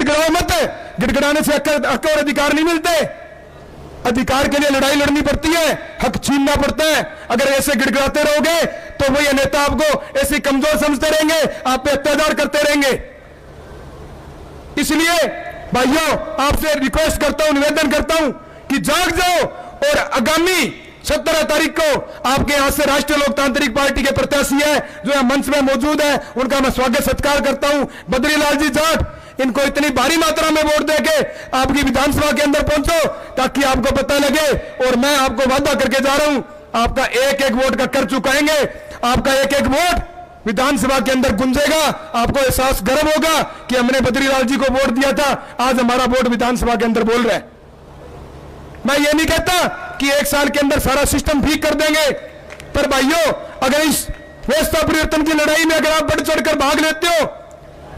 गिड़गिड़ाओ मत, गिड़गिड़ाने से हक और अधिकार नहीं मिलते। अधिकार के लिए लड़ाई लड़नी पड़ती है, हक छीनना पड़ता है। अगर ऐसे गिड़गिड़ाते रहोगे तो वही नेता आपको ऐसे कमजोर समझते रहेंगे, आप पे अत्याचार करते रहेंगे। इसलिए भाइयों, आपसे रिक्वेस्ट करता हूं, निवेदन करता हूं कि जाग जाओ और आगामी 17 तारीख को आपके यहां से राष्ट्रीय लोकतांत्रिक पार्टी के प्रत्याशी है जो यहां मंच में मौजूद है, उनका मैं स्वागत सत्कार करता हूं। बद्रीलाल जी जाट, इनको इतनी भारी मात्रा में वोट देके आपकी विधानसभा के अंदर पहुंचो ताकि आपको पता लगे। और मैं आपको वादा करके जा रहा हूं, आपका एक एक वोट का कर चुकाएंगे। आपका एक एक वोट विधानसभा के अंदर गुंजेगा, आपको एहसास गर्व होगा कि हमने बद्रीलाल जी को वोट दिया था, आज हमारा वोट विधानसभा के अंदर बोल रहा है। मैं ये नहीं कहता कि एक साल के अंदर सारा सिस्टम ठीक कर देंगे, पर भाइयों, अगर इस व्यवस्था परिवर्तन की लड़ाई में अगर आप बढ़ चढ़कर भाग लेते हो,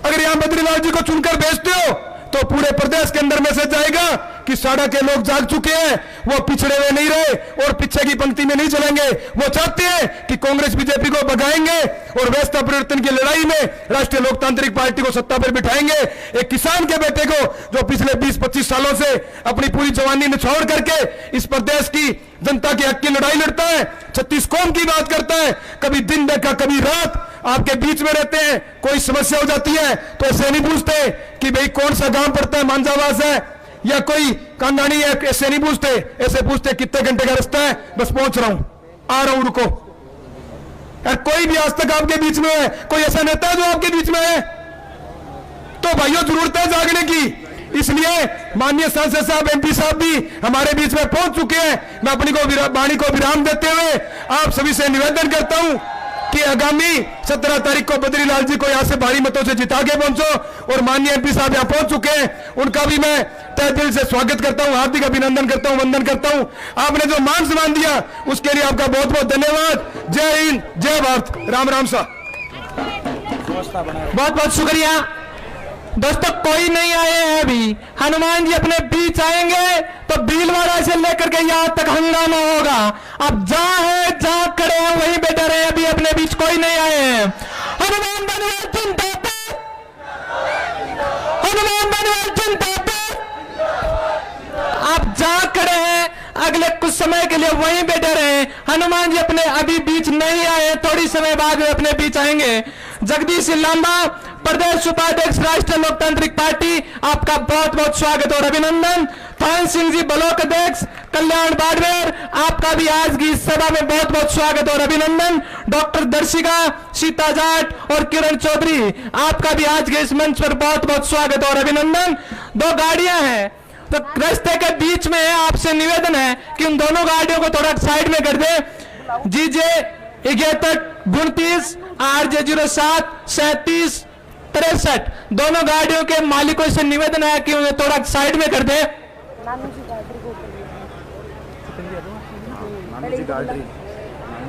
अगर यहां बद्रीलाल जी को चुनकर भेजते हो, तो पूरे प्रदेश के अंदर मैसेज जाएगा कि साड़ा के लोग जाग चुके हैं, वो पिछड़े हुए नहीं रहे और पीछे की पंक्ति में नहीं चलेंगे। वो चाहते हैं कि कांग्रेस बीजेपी को भगाएंगे और व्यवस्था परिवर्तन की लड़ाई में राष्ट्रीय लोकतांत्रिक पार्टी को सत्ता पर बिठाएंगे। एक किसान के बेटे को जो पिछले 20-25 सालों से अपनी पूरी जवानी निछावर करके इस प्रदेश की जनता के हक की लड़ाई लड़ता है, 36 कौम की बात करता है, कभी दिन देखा कभी रात आपके बीच में रहते हैं। कोई समस्या हो जाती है तो ऐसे नहीं पूछते कि भाई कौन सा गांव पड़ता है, मांझावास है या कोई कांडानी है, ऐसे नहीं पूछते। ऐसे पूछते कितने घंटे का रास्ता है, बस पहुंच रहा हूं, आ रहा हूं, रुको। यार कोई भी आज तक आपके बीच में है, कोई ऐसा नेता है जो आपके बीच में है? तो भाइयों, जरूरत है जागने की। इसलिए माननीय सांसद साहब, एमपी साहब भी हमारे बीच में पहुंच चुके हैं। मैं अपनी वाणी को विराम देते हुए आप सभी से निवेदन करता हूं कि आगामी 17 तारीख को बद्रीलाल जी को यहां से भारी मतों से जिता के पहुंचो। और माननीय एमपी साहब यहां पहुंच चुके हैं, उनका भी मैं तहे दिल से स्वागत करता हूं, हार्दिक अभिनंदन करता हूं, वंदन करता हूं। आपने जो मान सम्मान दिया उसके लिए आपका बहुत बहुत धन्यवाद। जय हिंद, जय भारत, राम राम साहब। बहुत बहुत शुक्रिया दोस्तों। कोई नहीं आए हैं अभी, हनुमान जी अपने बीच आएंगे तो भीलवाड़ा से लेकर के यहां तक हंगामा होगा। अब जहां खड़े हैं वहीं बैठे रहे, अभी अपने बीच कोई नहीं आए हैं। हनुमान बनवाल जिंदाबाद, हनुमान बनवाल जिंदाबाद। आप जहां खड़े हैं अगले कुछ समय के लिए वहीं बैठे रहे। हनुमान जी अपने अभी बीच नहीं आए, थोड़ी समय बाद वे अपने बीच आएंगे। जगदीश सिंह लांबा, प्रदेश उपाध्यक्ष राष्ट्रीय लोकतांत्रिक पार्टी, आपका बहुत बहुत स्वागत और अभिनंदन। थान सिंह जी, ब्लॉक अध्यक्ष कल्याण बाड़मेर, आपका भी आज की इस सभा में बहुत बहुत स्वागत और अभिनंदन। डॉक्टर दर्शिका, सीता जाट और किरण चौधरी, आपका भी आज के इस मंच पर बहुत बहुत स्वागत और अभिनंदन। 2 गाड़ियां हैं तो रास्ते के बीच में है, आपसे निवेदन है कि उन दोनों गाड़ियों को थोड़ा साइड में कर दे। जीजे 71 29 RJ 07 37 63, दोनों गाड़ियों के मालिकों से निवेदन है कि उन्हें थोड़ा साइड में कर दे।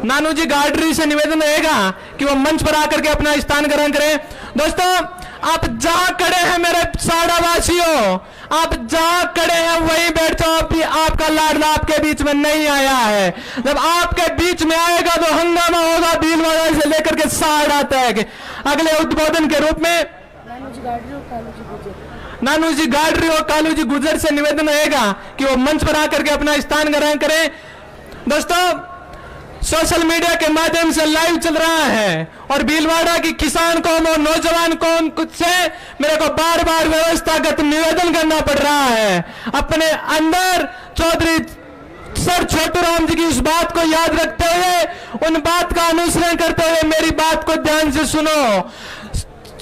नानू जी गार्डरी से निवेदन रहेगा कि वो मंच पर आकर के अपना स्थान ग्रहण करें। दोस्तों, आप जहां खड़े हैं मेरे साड़ा वासियों, आप जहां खड़े हैं वहीं बैठ जाओ। अभी आपका लाडला आपके बीच में नहीं आया है, जब आपके बीच में आएगा तो हंगामा होगा भीलवाड़ा से लेकर के साड़ा तक। अगले उद्बोधन के रूप में नानू जी गाडरी और कालू जी गुजर से निवेदन रहेगा कि वो मंच पर आकर के अपना स्थान ग्रहण करें। दोस्तों, सोशल मीडिया के माध्यम से लाइव चल रहा है और भीलवाड़ा की किसान कौम और नौजवान कौम से मेरे को बार बार व्यवस्थागत निवेदन करना पड़ रहा है। अपने अंदर चौधरी सर छोटू राम जी की इस बात को याद रखते हुए, उन बात का अनुसरण करते हुए मेरी बात को ध्यान से सुनो।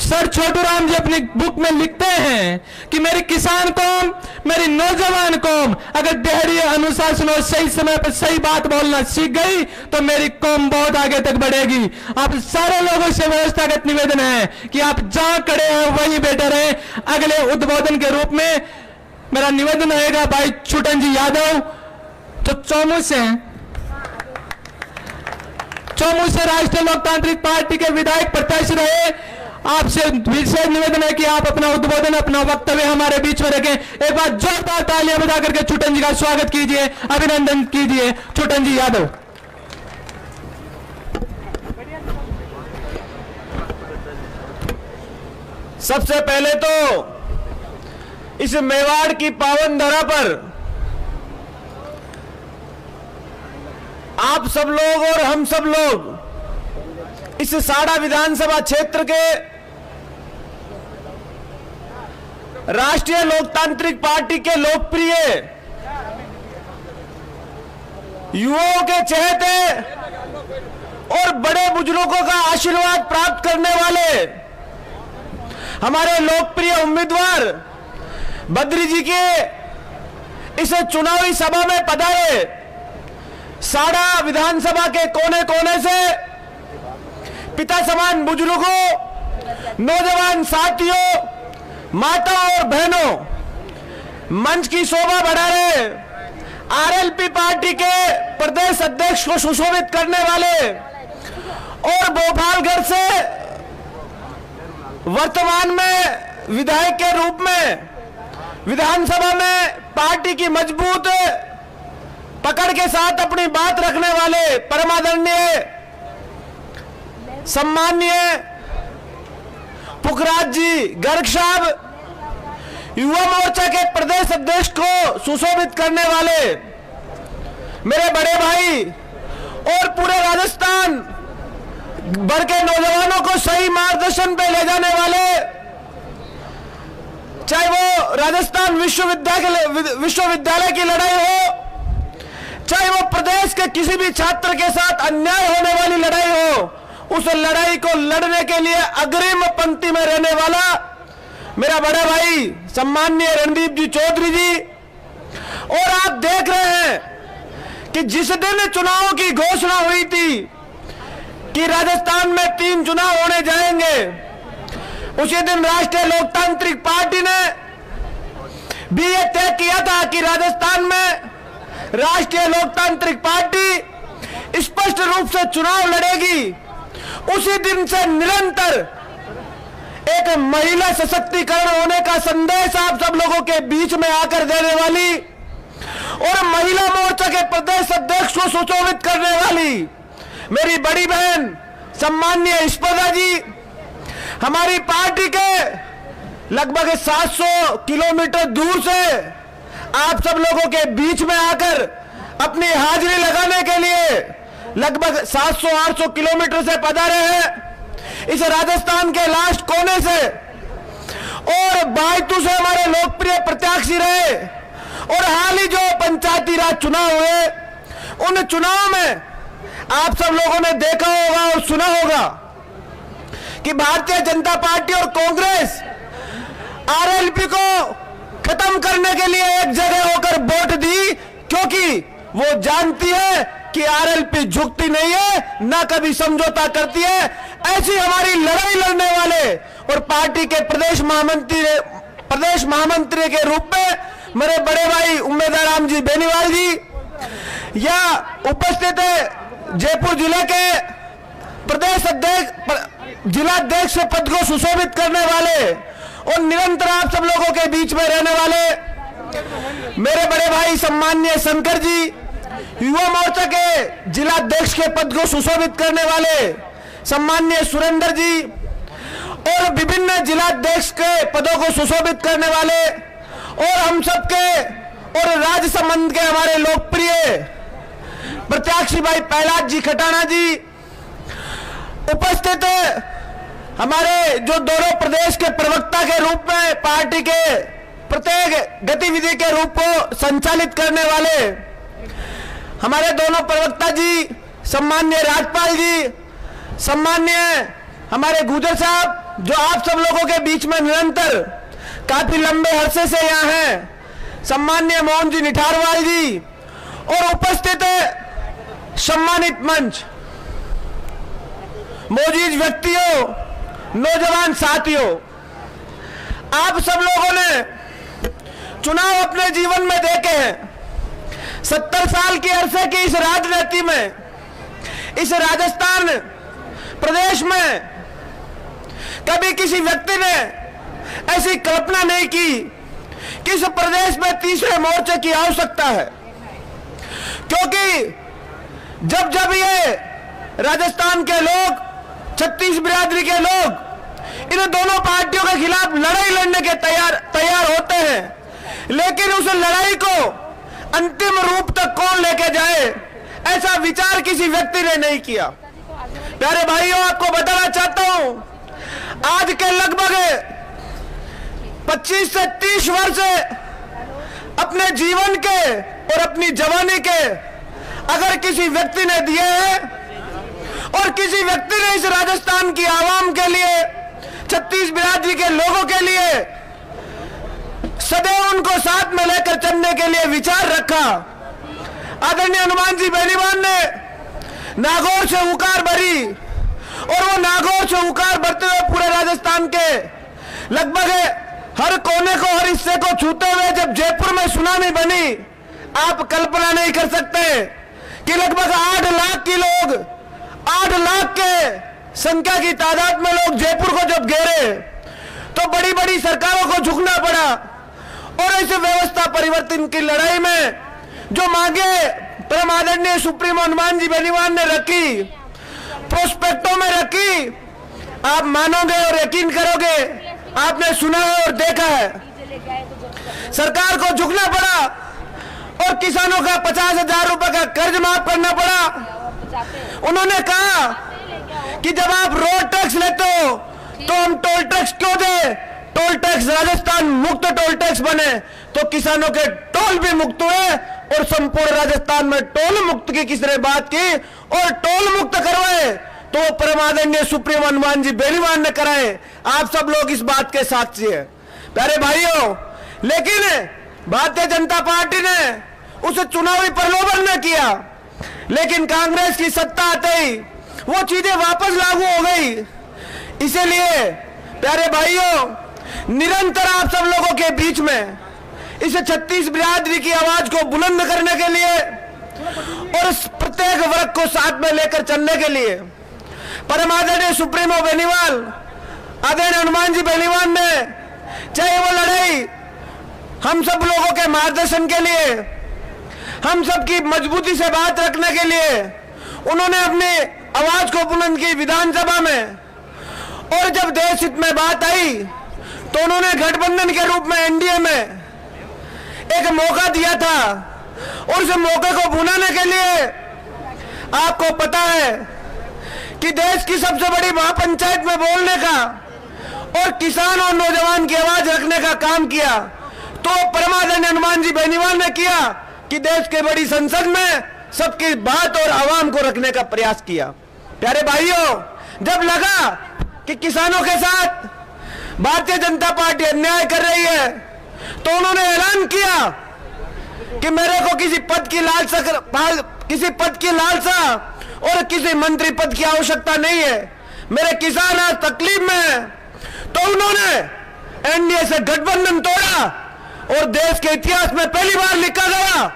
सर छोटू राम जी अपनी बुक में लिखते हैं कि मेरी किसान कौम, मेरी नौजवान कौम अगर धैर्य, अनुशासन और सही समय पर सही बात बोलना सीख गई तो मेरी कौम बहुत आगे तक बढ़ेगी। आप सारे लोगों से व्यवस्थागत निवेदन है कि आप जहां खड़े हैं वहीं बैठे रहे। अगले उद्बोधन के रूप में मेरा निवेदन रहेगा भाई छुटन जी यादव, जो चौमू से राष्ट्रीय लोकतांत्रिक पार्टी के विधायक प्रत्याशी रहे। आपसे विशेष निवेदन है कि आप अपना उद्बोधन, अपना वक्तव्य हमारे बीच में रखें। एक बार जोरदार तालियां बजा करके छुटन जी का स्वागत कीजिए, अभिनंदन कीजिए। छुटन जी यादव। सबसे पहले तो इस मेवाड़ की पावन धरा पर आप सब लोग और हम सब लोग इस साड़ा विधानसभा क्षेत्र के राष्ट्रीय लोकतांत्रिक पार्टी के लोकप्रिय युवाओं के चहेते और बड़े बुजुर्गों का आशीर्वाद प्राप्त करने वाले हमारे लोकप्रिय उम्मीदवार बद्री जी के इस चुनावी सभा में पधारे साड़ा विधानसभा के कोने कोने से पिता समान बुजुर्गों, नौजवान साथियों, माता और बहनों, मंच की शोभा बढ़ा रहे आरएलपी पार्टी के प्रदेश अध्यक्ष को सुशोभित करने वाले और भोपालगढ़ से वर्तमान में विधायक के रूप में विधानसभा में पार्टी की मजबूत पकड़ के साथ अपनी बात रखने वाले परमादरणीय सम्माननीय पुखराज जी गर्ग साहब युवा मोर्चा के प्रदेश अध्यक्ष को सुशोभित करने वाले मेरे बड़े भाई और पूरे राजस्थान भर के नौजवानों को सही मार्गदर्शन पे ले जाने वाले, चाहे वो राजस्थान विश्वविद्यालय की लड़ाई हो, चाहे वो प्रदेश के किसी भी छात्र के साथ अन्याय होने वाली लड़ाई हो, उस लड़ाई को लड़ने के लिए अग्रिम पंक्ति में रहने वाला मेरा बड़ा भाई सम्माननीय रणदीप जी चौधरी जी। और आप देख रहे हैं कि जिस दिन चुनावों की घोषणा हुई थी कि राजस्थान में 3 चुनाव होने जाएंगे, उसी दिन राष्ट्रीय लोकतांत्रिक पार्टी ने भी यह तय किया था कि राजस्थान में राष्ट्रीय लोकतांत्रिक पार्टी स्पष्ट रूप से चुनाव लड़ेगी। उसी दिन से निरंतर एक महिला सशक्तिकरण होने का संदेश आप सब लोगों के बीच में आकर देने वाली और महिला मोर्चा के प्रदेश अध्यक्ष को सुशोभित करने वाली मेरी बड़ी बहन सम्माननीय स्पर्धा जी हमारी पार्टी के लगभग 700 किलोमीटर दूर से आप सब लोगों के बीच में आकर अपनी हाजिरी लगाने के लिए लगभग 700-800 किलोमीटर से पधारे हैं इस राजस्थान के लास्ट कोने से। और बायतू से हमारे लोकप्रिय प्रत्याशी रहे और हाल ही जो पंचायती राज चुनाव हुए, उन चुनाव में आप सब लोगों ने देखा होगा और सुना होगा कि भारतीय जनता पार्टी और कांग्रेस आरएलपी को खत्म करने के लिए एक जगह होकर वोट दी, क्योंकि वो जानती है कि आरएलपी झुकती नहीं है, ना कभी समझौता करती है। ऐसी हमारी लड़ाई लड़ने वाले और पार्टी के प्रदेश महामंत्री के रूप में मेरे बड़े भाई उम्मीदवार राम जी बेनीवाल जी या उपस्थित है जयपुर जिले के प्रदेश अध्यक्ष जिलाध्यक्ष पद को सुशोभित करने वाले और निरंतर आप सब लोगों के बीच में रहने वाले मेरे बड़े भाई सम्माननीय शंकर जी, युवा मोर्चा के जिलाध्यक्ष के पद को सुशोभित करने वाले सम्माननीय सुरेंद्र जी और विभिन्न जिलाध्यक्ष के पदों को सुशोभित करने वाले और हम सबके और राज्य संबंध के हमारे लोकप्रिय प्रत्याशी भाई प्रहलाद जी खटाना जी उपस्थित हमारे जो दोनों प्रदेश के प्रवक्ता के रूप में पार्टी के प्रत्येक गतिविधि के रूप को संचालित करने वाले हमारे दोनों प्रवक्ता जी सम्माननीय राजपाल जी, सम्माननीय हमारे गुजर साहब जो आप सब लोगों के बीच में निरंतर काफी लंबे अरसे से यहाँ हैं, सम्माननीय मोहन जी निठारवाल जी और उपस्थित सम्मानित मंच मौजूद व्यक्तियों, नौजवान साथियों, आप सब लोगों ने चुनाव अपने जीवन में देखे हैं। 70 साल की अरसे की इस राजनीति में, इस राजस्थान प्रदेश में कभी किसी व्यक्ति ने ऐसी कल्पना नहीं की कि इस प्रदेश में तीसरे मोर्चे की आवश्यकता है, क्योंकि जब जब ये राजस्थान के लोग, छत्तीस बिरादरी के लोग इन दोनों पार्टियों के खिलाफ लड़ाई लड़ने के तैयार होते हैं, में, लेकिन उस लड़ाई को अंतिम रूप तक कौन लेके जाए, ऐसा विचार किसी व्यक्ति ने नहीं किया। प्यारे भाइयों, आपको बताना चाहता हूं, आज के लगभग 25 से 30 वर्ष अपने जीवन के और अपनी जवानी के अगर किसी व्यक्ति ने दिए हैं और किसी व्यक्ति ने इस राजस्थान की आवाम के लिए, छत्तीस बिरादरी के लोगों के लिए सदैव उनको साथ में लेकर चलने के लिए विचार रखा, आदरणीय हनुमान जी बेनीवाल ने नागौर से उकार भरी और वो नागौर से उकार भरते हुए पूरे राजस्थान के लगभग हर कोने को, हर हिस्से को छूते हुए जब जयपुर में सुनामी बनी, आप कल्पना नहीं कर सकते कि लगभग 8 लाख के लोग, 8 लाख के संख्या की तादाद में लोग जयपुर को जब घेरे तो बड़ी बड़ी सरकारों को झुकना पड़ा और इस व्यवस्था परिवर्तन की लड़ाई में जो मांगे परम आदरणीय सुप्रीमो हनुमान जी बेनीवाल ने रखी, प्रोस्पेक्टों में रखी, आप मानोगे और यकीन करोगे, आपने सुना है और देखा है, सरकार को झुकना पड़ा और किसानों का 50,000 रुपए का कर्ज माफ करना पड़ा। उन्होंने कहा कि जब आप रोड टैक्स लेते हो तो हम टोल टैक्स क्यों दे, टोल टैक्स राजस्थान मुक्त टोल टैक्स बने, तो किसानों के टोल भी मुक्त हुए और संपूर्ण राजस्थान में टोल मुक्त की किसने बात की और टोल मुक्त करवाए तो वो परम आदरणीय सुप्रीम हनुमान जी बेनीवाल ने कराए। आप सब लोग इस बात के साक्षी हैं प्यारे भाइयों। लेकिन भारतीय जनता पार्टी ने उसे चुनावी प्रलोभन में किया, लेकिन कांग्रेस की सत्ता आते ही वो चीजें वापस लागू हो गई। इसीलिए प्यारे भाइयों, निरंतर आप सब लोगों के बीच में इस छत्तीस बिरादरी की आवाज को बुलंद करने के लिए और प्रत्येक वर्ग को साथ में लेकर चलने के लिए परम आदरणीय सुप्रीमो बेनीवाल, आदरणीय हनुमान जी बेनीवाल ने चाहे वो लड़ाई हम सब लोगों के मार्गदर्शन के लिए, हम सब की मजबूती से बात रखने के लिए उन्होंने अपनी आवाज को बुलंद की विधानसभा में, और जब देश हित में बात आई तो उन्होंने गठबंधन के रूप में एनडीए में एक मौका दिया था और उस मौके को भुनाने के लिए आपको पता है कि देश की सबसे बड़ी महापंचायत में बोलने का और किसान और नौजवान की आवाज रखने का काम किया तो परम आदरणीय हनुमान जी बेनीवाल ने किया कि देश के बड़ी संसद में सबकी बात और आवाम को रखने का प्रयास किया। प्यारे भाइयों, जब लगा कि किसानों के साथ भारतीय जनता पार्टी अन्याय कर रही है तो उन्होंने ऐलान किया कि मेरे को किसी पद की लालसा और किसी मंत्री पद की आवश्यकता नहीं है, मेरे किसान आज तकलीफ में है। तो उन्होंने एनडीए से गठबंधन तोड़ा और देश के इतिहास में पहली बार लिखा गया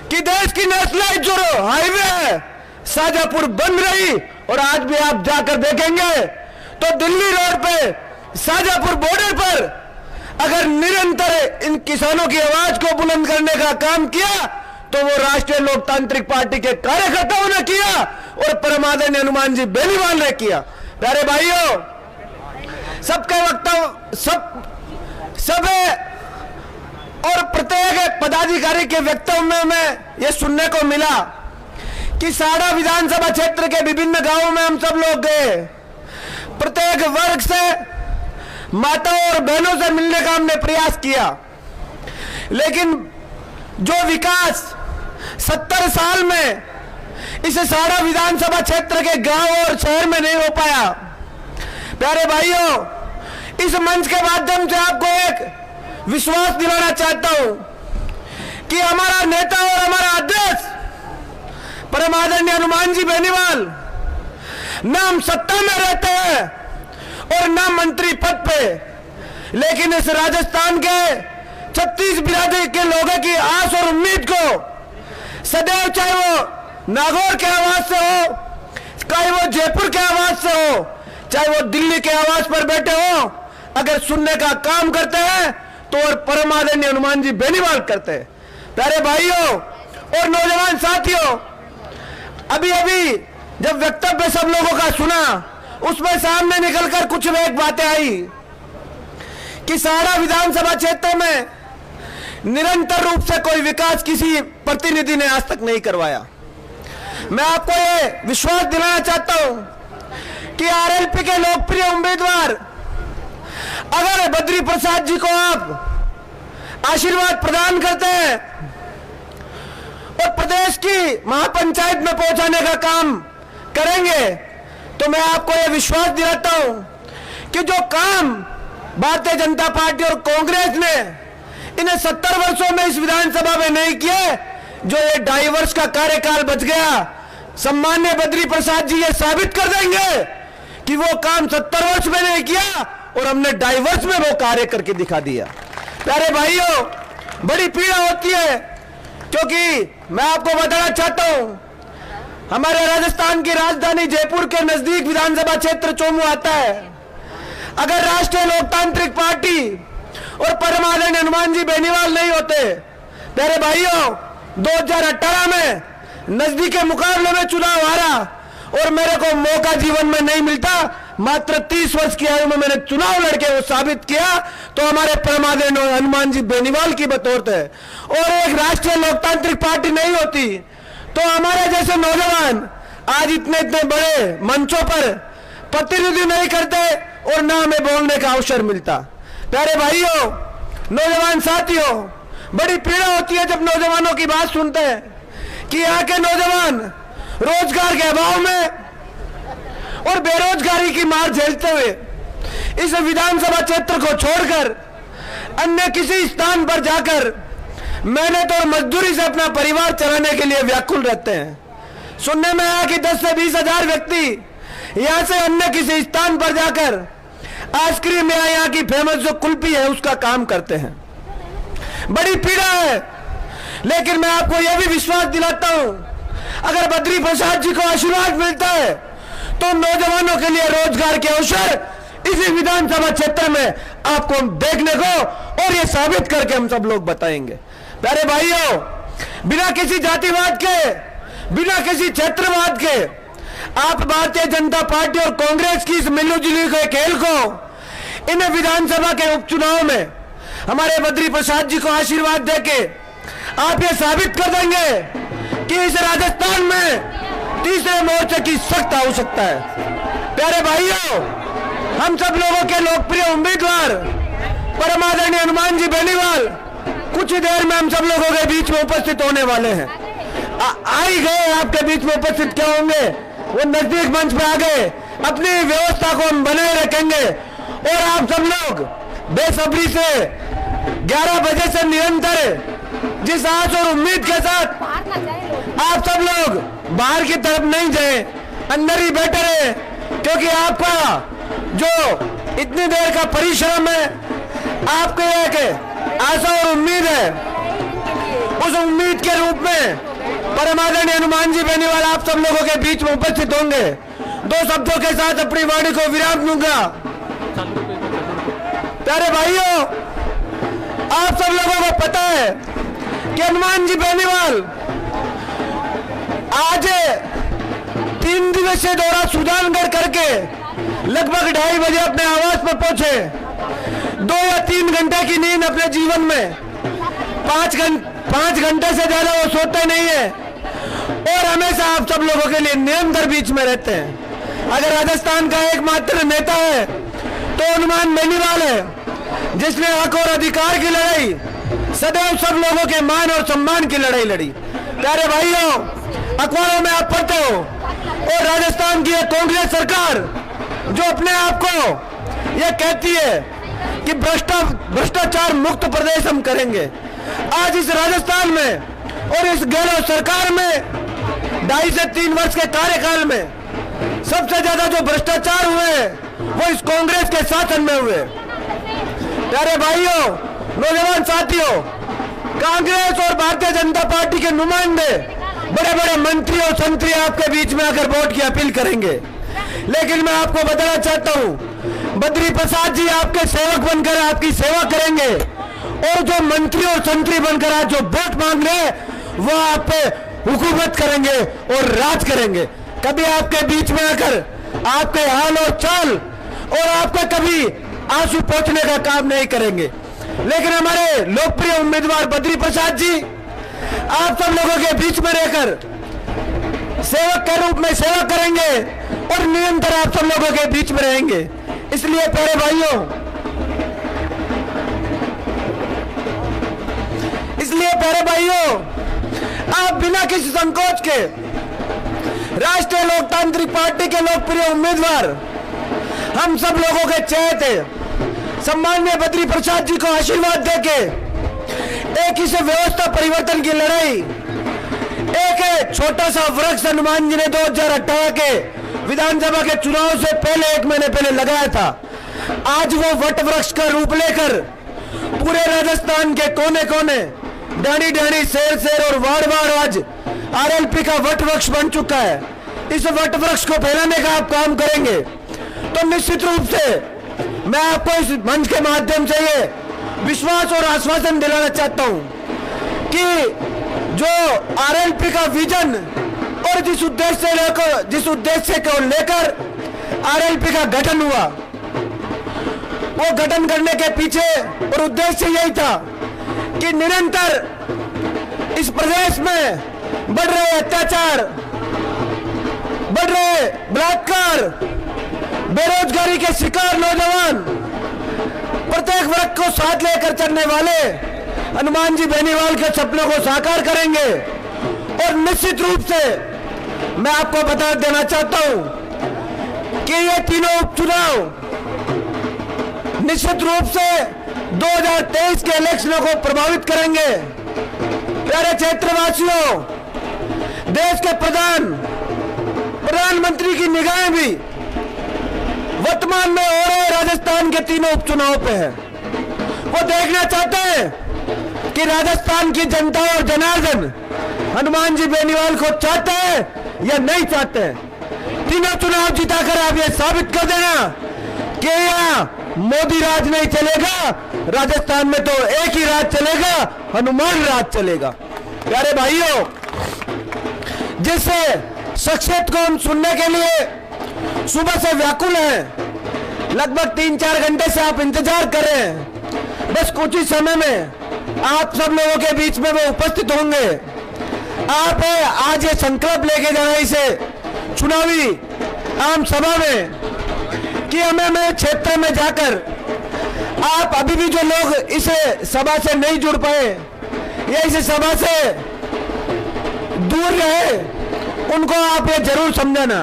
कि देश की नेशनलाइज जो हाईवे है शाजापुर बंद रही, और आज भी आप जाकर देखेंगे तो दिल्ली रोड पे शाजापुर बॉर्डर पर अगर निरंतर इन किसानों की आवाज को बुलंद करने का काम किया तो वो राष्ट्रीय लोकतांत्रिक पार्टी के कार्यकर्ताओं ने किया और परम आदरणीय हनुमान जी बेनीवाल ने किया। प्यारे भाइयों, सबके वक्तव्य सब और प्रत्येक पदाधिकारी के वक्तव्य में यह सुनने को मिला कि साड़ा विधानसभा क्षेत्र के विभिन्न गांवों में हम सब लोग गए, प्रत्येक वर्ग से माताओं और बहनों से मिलने का हमने प्रयास किया, लेकिन जो विकास 70 साल में इस साड़ा विधानसभा क्षेत्र के गांव और शहर में नहीं हो पाया। प्यारे भाइयों, इस मंच के माध्यम से आपको एक विश्वास दिलाना चाहता हूं कि हमारा नेता और हमारा अध्यक्ष परम आदरणीय हनुमान जी बेनीवाल न हम सत्ता में रहते हैं और न मंत्री पद पे, लेकिन इस राजस्थान के 36 बिरादरी के लोगों की आस और उम्मीद को सदैव, चाहे वो नागौर के आवाज से हो, चाहे वो जयपुर के आवाज से हो, चाहे वो दिल्ली के आवाज पर बैठे हो, अगर सुनने का काम करते हैं तो और परम आदरणीय हनुमान जी बेनीवाल करते हैं। प्यारे भाइयों और नौजवान साथियों, अभी अभी जब वक्तव्य सब लोगों का सुना उसमें सामने निकलकर कुछ एक बातें आई कि साड़ा विधानसभा क्षेत्र में निरंतर रूप से कोई विकास किसी प्रतिनिधि ने आज तक नहीं करवाया। मैं आपको ये विश्वास दिलाना चाहता हूं कि आरएलपी के लोकप्रिय उम्मीदवार अगर बद्री प्रसाद जी को आप आशीर्वाद प्रदान करते हैं और प्रदेश की महापंचायत में पहुंचाने का काम करेंगे, तो मैं आपको यह विश्वास दिलाता हूं कि जो काम भारतीय जनता पार्टी और कांग्रेस ने इन्हें 70 वर्षों में इस विधानसभा में नहीं किए, जो ये 2.5 वर्ष का कार्यकाल बच गया, सम्मान्य बद्री प्रसाद जी ये साबित कर देंगे कि वो काम 70 वर्ष में नहीं किया और हमने 2.5 वर्ष में वो कार्य करके दिखा दिया। प्यारे भाइयों, बड़ी पीड़ा होती है, क्योंकि मैं आपको बताना चाहता हूं, हमारे राजस्थान की राजधानी जयपुर के नजदीक विधानसभा क्षेत्र चोमू आता है। अगर राष्ट्रीय लोकतांत्रिक पार्टी और परम आदरणीय हनुमान जी बेनीवाल नहीं होते, प्यारे भाइयों, 2018 में नजदीकी मुकाबले में चुनाव हारा और मेरे को मौका जीवन में नहीं मिलता, मात्र 30 वर्ष की आयु में मैंने चुनाव लड़के वो साबित किया, तो हमारे परम आदरणीय हनुमान जी बेनीवाल की बतौर है। और एक राष्ट्रीय लोकतांत्रिक पार्टी नहीं होती तो हमारे जैसे नौजवान आज इतने इतने बड़े मंचों पर प्रतिनिधि नहीं करते और ना हमें बोलने का अवसर मिलता। प्यारे भाइयों, नौजवान साथियों, बड़ी पीड़ा होती है जब नौजवानों की बात सुनते हैं कि यहाँ के नौजवान रोजगार के अभाव में और बेरोजगारी की मार झेलते हुए इस विधानसभा क्षेत्र को छोड़कर अन्य किसी स्थान पर जाकर मेहनत और मजदूरी से अपना परिवार चलाने के लिए व्याकुल रहते हैं। सुनने में आया कि 10 से 20 हजार व्यक्ति यहाँ से अन्य किसी स्थान पर जाकर आइसक्रीम या यहाँ की फेमस जो कुल्फी है उसका काम करते हैं। बड़ी पीड़ा है, लेकिन मैं आपको यह भी विश्वास दिलाता हूं, अगर बद्री प्रसाद जी को आशीर्वाद मिलता है तो नौजवानों के लिए रोजगार के अवसर इसी विधानसभा क्षेत्र में आपको देखने को और ये साबित करके हम सब लोग बताएंगे। प्यारे भाइयों, बिना किसी जातिवाद के, बिना किसी क्षेत्रवाद के आप भारतीय जनता पार्टी और कांग्रेस की इस मिलजुली के खेल को इन विधानसभा के उपचुनाव में हमारे बद्री प्रसाद जी को आशीर्वाद देके आप ये साबित कर देंगे कि इस राजस्थान में तीसरे मोर्चे की सख्त आवश्यकता है। प्यारे भाइयों, हम सब लोगों के लोकप्रिय उम्मीदवार परम आदरणीय हनुमान जी बेनीवाल कुछ ही देर में हम सब लोगों के बीच में उपस्थित होने वाले हैं। आ ही गए, आपके बीच में उपस्थित क्या होंगे, वो नजदीक मंच पे आ गए। अपनी व्यवस्था को हम बनाए रखेंगे और आप सब लोग बेसब्री से 11 बजे से निरंतर जिस आस और उम्मीद के साथ आप सब लोग बाहर की तरफ नहीं जाए, अंदर ही बैठे रहे, क्योंकि आपका जो इतनी देर का परिश्रम है, आपके एक आशा और उम्मीद है, उस उम्मीद के रूप में परम आदरणीय हनुमान जी बेनीवाल आप सब लोगों के बीच में उपस्थित होंगे। 2 शब्दों के साथ अपनी वाणी को विराम दूंगा। प्यारे भाइयों, आप सब लोगों को पता है कि हनुमान जी बेनीवाल आज 3 दिवसीय दौरा सुजानगढ़ करके लगभग 2:30 बजे अपने आवास पर पहुंचे। 2 या 3 घंटे की नींद अपने जीवन में, 5 घंटे से ज्यादा वो सोते नहीं है और हमेशा आप सब लोगों के लिए निरंतर बीच में रहते हैं। अगर राजस्थान का एकमात्र नेता है तो हनुमान बेनीवाल है, जिसने हक और अधिकार की लड़ाई, सदैव सब लोगों के मान और सम्मान की लड़ाई लड़ी। प्यारे भाइयों, अखबारों में आप पढ़ते हो और राजस्थान की कांग्रेस सरकार जो अपने आप को यह कहती है कि भ्रष्टाचार मुक्त प्रदेश हम करेंगे, आज इस राजस्थान में और इस गहलोत सरकार में 2.5 से 3 वर्ष के कार्यकाल में सबसे ज्यादा जो भ्रष्टाचार हुए वो इस कांग्रेस के शासन में हुए। प्यारे भाइयों, नौजवान साथियों, कांग्रेस और भारतीय जनता पार्टी के नुमाइंदे, बड़े बड़े मंत्री और संतरी आपके बीच में आकर वोट की अपील करेंगे, लेकिन मैं आपको बताना चाहता हूं, बद्री प्रसाद जी आपके सेवक बनकर आपकी सेवा करेंगे और जो मंत्री और संतरी बनकर आज जो वोट मांग रहे हैं वो आप पे हुकूमत करेंगे और राज करेंगे। कभी आपके बीच में आकर आपके हाल और चाल और आपका कभी आंसू पोंछने का काम नहीं करेंगे। लेकिन हमारे लोकप्रिय उम्मीदवार बद्री प्रसाद जी आप सब लोगों के बीच में रहकर सेवक के रूप में सेवा करेंगे और निरंतर आप सब लोगों के बीच में रहेंगे। इसलिए प्यारे भाइयों, आप बिना किसी संकोच के राष्ट्रीय लोकतांत्रिक पार्टी के लोकप्रिय उम्मीदवार, हम सब लोगों के चहेते सम्माननीय बद्री प्रसाद जी को आशीर्वाद देके एक इस व्यवस्था परिवर्तन की लड़ाई, एक छोटा सा वृक्ष हनुमान जी ने 2018 के विधानसभा के चुनाव से पहले 1 महीने पहले लगाया था। आज वो वट वृक्ष का रूप लेकर पूरे राजस्थान के कोने कोने, ढाणी ढाणी, शहर शहर और वार्ड वार्ड आज आरएलपी का वट वृक्ष बन चुका है। इस वट वृक्ष को फैलाने का आप काम करेंगे तो निश्चित रूप से मैं आपको इस मंच के माध्यम से ये विश्वास और आश्वासन दिलाना चाहता हूं कि जो आरएलपी का विजन और जिस उद्देश्य को लेकर आरएलपी का गठन हुआ, वो गठन करने के पीछे और उद्देश्य यही था कि निरंतर इस प्रदेश में बढ़ रहे अत्याचार, बढ़ रहे बलात्कार, बेरोजगारी के शिकार नौजवान, प्रत्येक वर्ग को साथ लेकर चलने वाले हनुमान जी बेनीवाल के सपनों को साकार करेंगे। और निश्चित रूप से मैं आपको बता देना चाहता हूं कि ये तीनों उपचुनाव निश्चित रूप से 2023 के इलेक्शनों को प्रभावित करेंगे। प्यारे क्षेत्रवासियों, देश के प्रधानमंत्री की निगाहें भी वर्तमान में हो रहे राजस्थान के तीनों उपचुनाव पे है। वो देखना चाहते हैं कि राजस्थान की जनता और जनार्दन हनुमान जी बेनीवाल को चाहते हैं या नहीं चाहते हैं। तीनों चुनाव जिताकर आप ये साबित कर देना कि यहाँ मोदी राज नहीं चलेगा, राजस्थान में तो एक ही राज चलेगा, हनुमान राज चलेगा। प्यारे भाइयों, जिस शख्सियत को हम सुनने के लिए सुबह से व्याकुल हैं, लगभग 3-4 घंटे से आप इंतजार कर रहे हैं, बस कुछ ही समय में आप सब लोगों के बीच में वो उपस्थित होंगे। आप आज ये संकल्प लेके जाना इसे चुनावी आम सभा में कि हमें क्षेत्र में जाकर आप अभी भी जो लोग इस सभा से नहीं जुड़ पाए या इस सभा से दूर रहे, उनको आप ये जरूर समझाना